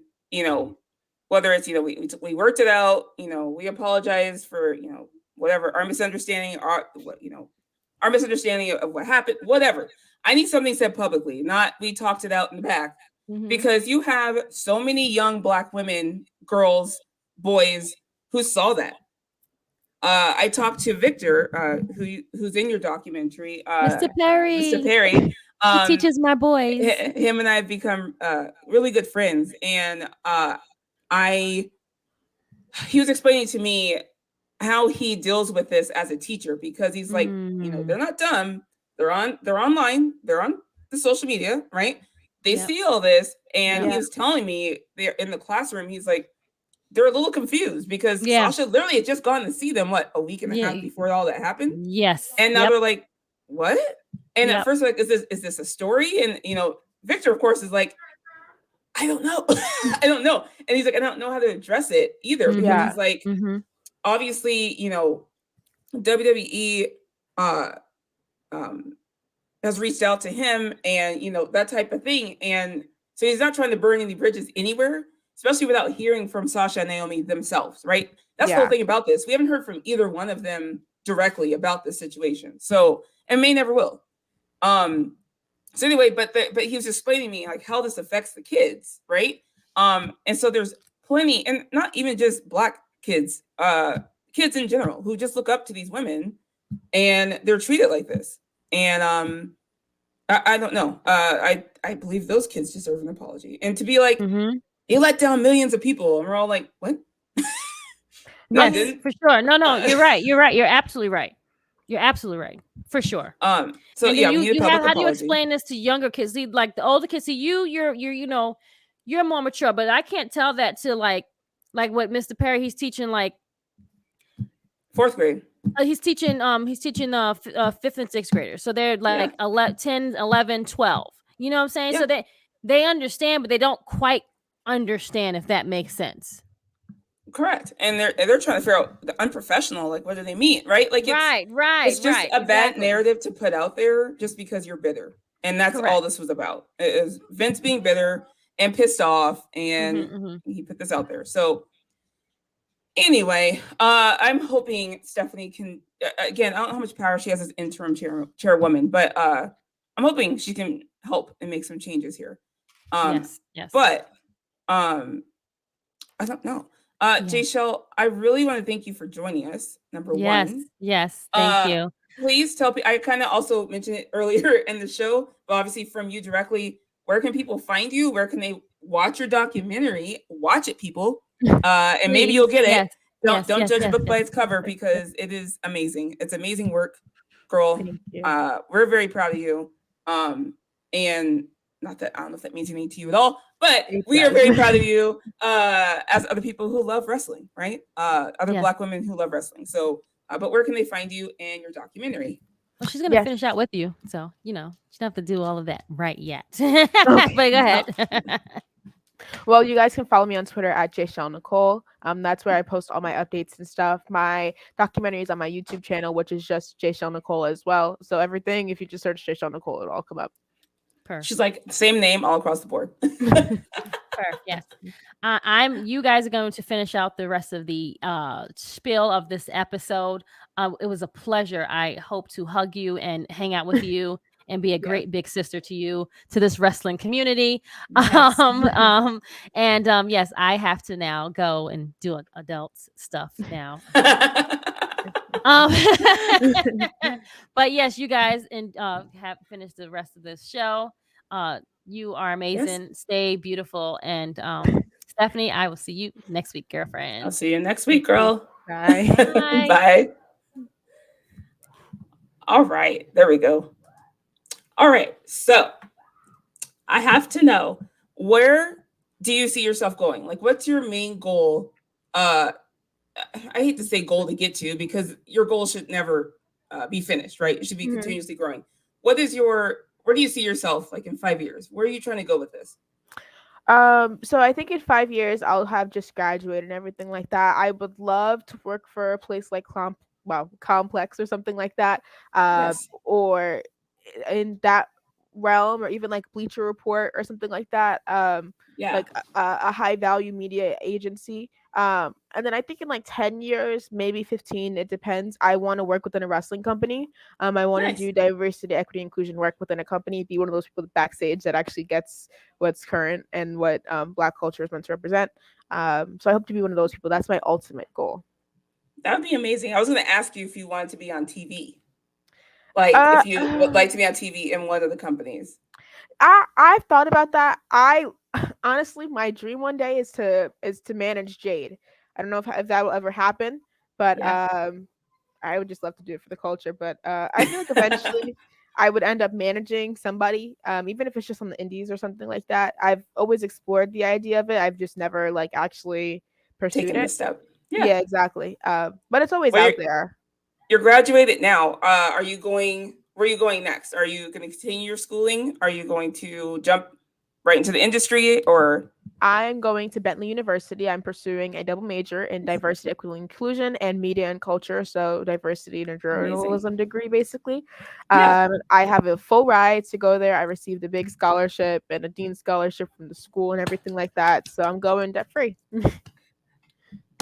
whether it's, we worked it out, we apologize for, whatever, our misunderstanding, our misunderstanding of what happened, whatever. I need something said publicly, not we talked it out in the back, because you have so many young Black women, girls, boys who saw that. I talked to Victor, who's in your documentary, Mr. Perry. He teaches my boys. Him and I have become really good friends, and he was explaining to me how he deals with this as a teacher, because he's like, they're not dumb. They're online. They're on the social media, right? They see all this. And he was telling me they're in the classroom. He's like, they're a little confused because Sasha literally had just gone to see them, a week and a half before all that happened? Yes. And now they're like, what? And at first, like, is this a story? And, Victor, of course, is like, I don't know. I don't know. And he's like, I don't know how to address it either. Because he's like, obviously, WWE has reached out to him and, that type of thing. And so he's not trying to burn any bridges anywhere, especially without hearing from Sasha and Naomi themselves, right? That's the whole thing about this. We haven't heard from either one of them directly about this situation. So, and may never will. So anyway, but he was explaining to me like how this affects the kids, right? And so there's plenty, and not even just Black kids, kids in general who just look up to these women and they're treated like this. And I don't know. I believe those kids deserve an apology, and to be like, Mm-hmm. you let down millions of people, and we're all like, what? No, I Yes, didn't. for sure. No, Uh, you're right. You're right. You're absolutely right. You're absolutely right. For sure. so And then yeah, we you need a you have public how do you apology. explain this to younger kids? See, like the older kids, see you're more mature, but I can't tell that to like what Mr. Perry he's teaching like Fourth grade. Fifth and sixth graders. So they're Yeah, like 11, 10, 11, 12. You know what I'm saying? yeah, So they understand, but they don't quite understand if that makes sense. correct. And they're trying to figure out the unprofessional. Like, what do they mean, right? Like, Right, it's just a bad exactly. narrative to put out there just because you're bitter, and that's all Correct. this was about. It is Vince being bitter and pissed off, and Mm-hmm. he put this out there. So anyway, I'm hoping Stephanie can. Again, I don't know how much power she has as interim chairwoman, but I'm hoping she can help and make some changes here. Yes. But I don't know. Jaychele, I really want to thank you for joining us. Number one. Yes. Thank you. Please tell people. I kind of also mentioned it earlier in the show, but obviously from you directly, where can people find you? Where can they watch your documentary? Watch it, people. And maybe you'll get it. Don't judge a book by its cover, because it is amazing. It's amazing work, girl. Thank you. We're very proud of you. And not that I don't know if that means anything to you at all, but we are very proud of you as other people who love wrestling, right? Other Black women who love wrestling. So, but where can they find you and your documentary? Well, she's gonna finish out with you, so she don't have to do all of that right yet. But go ahead. Well, you guys can follow me on Twitter at Jaychele Nicole. That's where I post all my updates and stuff. My documentary is on my YouTube channel, which is just Jaychele Nicole as well. So everything, if you just search Jaychele Nicole, it'll all come up. Perfect. She's like the same name all across the board. Perfect. Yes. You guys are going to finish out the rest of the spiel of this episode. It was a pleasure. I hope to hug you and hang out with you and be a great big sister to you, to this wrestling community. Yes. Yes, I have to now go and do adult stuff now. But yes, you guys have finished the rest of this show. You are amazing. Yes. Stay beautiful. And Stephanie, I will see you next week, girlfriend. I'll see you next week, girl. Bye. Bye. Bye. All right. There we go. All right. So I have to know, where do you see yourself going? Like, what's your main goal? I hate to say goal to get to, because your goal should never be finished, right? It should be continuously growing. Where do you see yourself like in 5 years? Where are you trying to go with this? So I think in 5 years I'll have just graduated and everything like that. I would love to work for a place like Complex or something like that. Yes. Or in that realm, or even like Bleacher Report or something like that. Like a high value media agency. And then I think in like 10 years, maybe 15, it depends. I want to work within a wrestling company. I want to do diversity, equity, inclusion work within a company, be one of those people backstage that actually gets what's current and what Black culture is meant to represent. So I hope to be one of those people. That's my ultimate goal. That would be amazing. I was going to ask you if you wanted to be on TV. Like, if you would like to be on TV in one of the companies. I've thought about that. Honestly, my dream one day is to manage Jade. I don't know if that will ever happen, but I would just love to do it for the culture. But I feel like eventually I would end up managing somebody, even if it's just on the indies or something like that. I've always explored the idea of it. I've just never like actually pursued Taking it. the step. Yeah, exactly. But it's always out there. You're graduated now. Where are you going next? Are you going to continue your schooling? Are you going to jump right into the industry, or? I'm going to Bentley University. I'm pursuing a double major in diversity, equity, inclusion, and media and culture. So diversity and journalism degree, basically. I have a full ride to go there. I received a big scholarship and a dean scholarship from the school and everything like that. So I'm going debt free.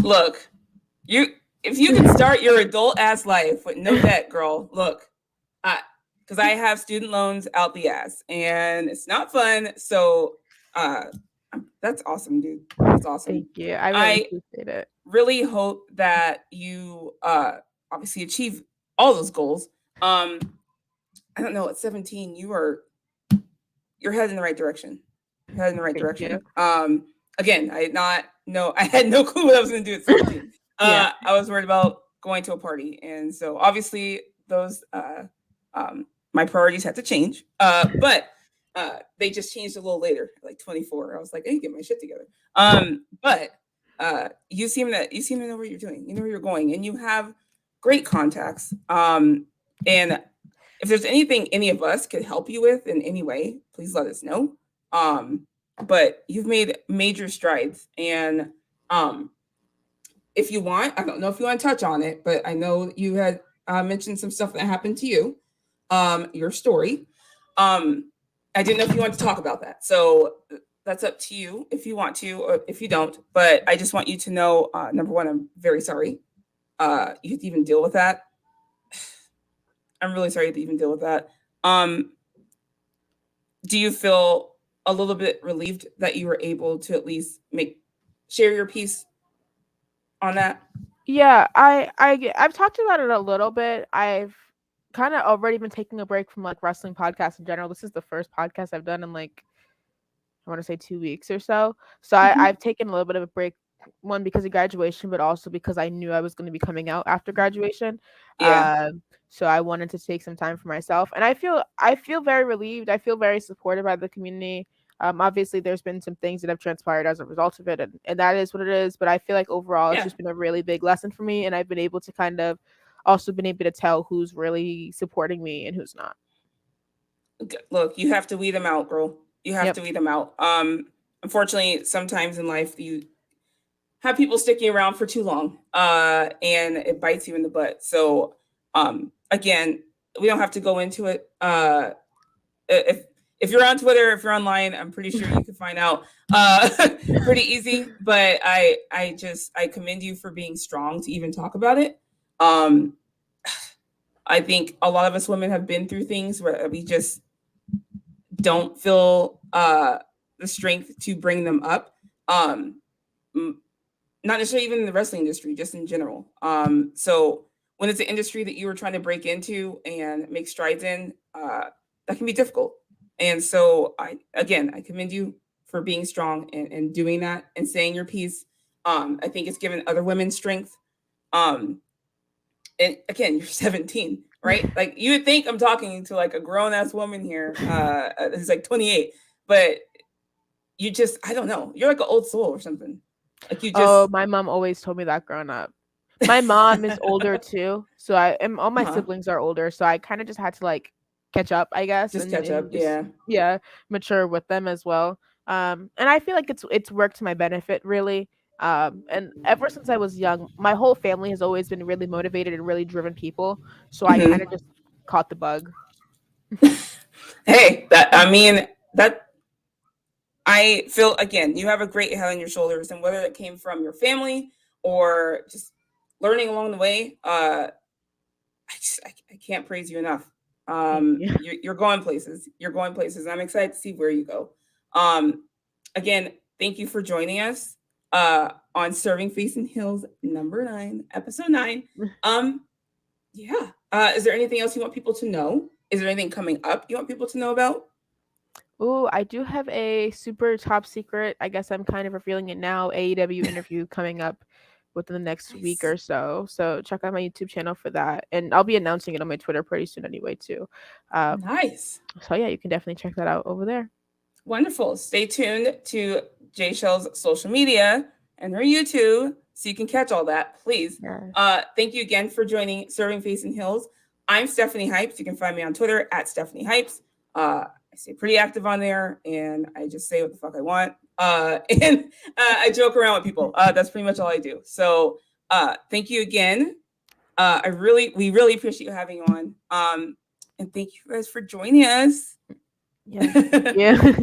Look, if you can start your adult ass life with no debt, girl, look, because I have student loans out the ass and it's not fun. So that's awesome, dude. That's awesome. Thank you. I really appreciate it. Really hope that you obviously achieve all those goals. I don't know, at 17, you are you're heading in the right direction. You're heading in the right Thank direction. you. Again, I had no clue what I was going to do at 17. Yeah. I was worried about going to a party, and so obviously those my priorities had to change. But they just changed a little later, like 24. I was like, I need to get my shit together. But you seem to know what you're doing. You know where you're going, and you have great contacts. And if there's anything any of us could help you with in any way, please let us know. But you've made major strides, and if you want, I don't know if you want to touch on it, but I know you had mentioned some stuff that happened to you, your story. I didn't know if you wanted to talk about that. So that's up to you if you want to, or if you don't. But I just want you to know, number one, I'm very sorry. You have to even deal with that. I'm really sorry to even deal with that. Do you feel a little bit relieved that you were able to at least share your piece on that? Yeah, I've talked about it a little bit. I've kind of already been taking a break from like wrestling podcasts in general. This is the first podcast I've done in like I want to say 2 weeks or so. So I've taken a little bit of a break, one because of graduation, but also because I knew I was going to be coming out after graduation. Yeah. So I wanted to take some time for myself, and I feel very relieved. I feel very supported by the community. Obviously, there's been some things that have transpired as a result of it, and that is what it is. But I feel like overall, it's just been a really big lesson for me, and I've been able to kind of also been able to tell who's really supporting me and who's not. Look, you have to weed them out, girl. You have to weed them out. Unfortunately, sometimes in life you have people sticking around for too long, and it bites you in the butt. So, again, we don't have to go into it. If you're on Twitter, if you're online, I'm pretty sure you can find out pretty easy. But I commend you for being strong to even talk about it. I think a lot of us women have been through things where we just don't feel the strength to bring them up. Not necessarily even in the wrestling industry, just in general. So when it's an industry that you were trying to break into and make strides in, that can be difficult. And so I commend you for being strong and doing that and saying your piece. I think it's given other women strength. And again, you're 17, right? Like you would think I'm talking to like a grown ass woman here. Who's like 28, but you just, I don't know. You're like an old soul or something. Like you just. Oh, my mom always told me that growing up. My mom is older too, so all my siblings are older, so I kind of just had to like catch up, I guess. Just catch up, yeah, mature with them as well. And I feel like it's worked to my benefit, really. And ever since I was young, my whole family has always been really motivated and really driven people, so I kind of just caught the bug. Hey, I feel, again, you have a great head on your shoulders, and whether it came from your family or just learning along the way, I can't praise you enough. You're going places. You're going places. I'm excited to see where you go. Again, thank you for joining us on Serving Face and Heels number 9, episode 9. Is there anything else you want people to know? Is there anything coming up you want people to know about? Oh, I do have a super top secret, I guess I'm kind of revealing it now, AEW interview coming up within the next week or so. So check out my YouTube channel for that. And I'll be announcing it on my Twitter pretty soon anyway, too. Nice. So yeah, you can definitely check that out over there. Wonderful. Stay tuned to Jaychele's social media and her YouTube so you can catch all that, please. Yes. Thank you again for joining Serving Face and Heels. I'm Stephanie Hypes. You can find me on Twitter at Stephanie Hypes. I stay pretty active on there, and I just say what the fuck I want. And I joke around with people. That's pretty much all I do. So thank you again. We really appreciate you having you on. And thank you guys for joining us. Yeah.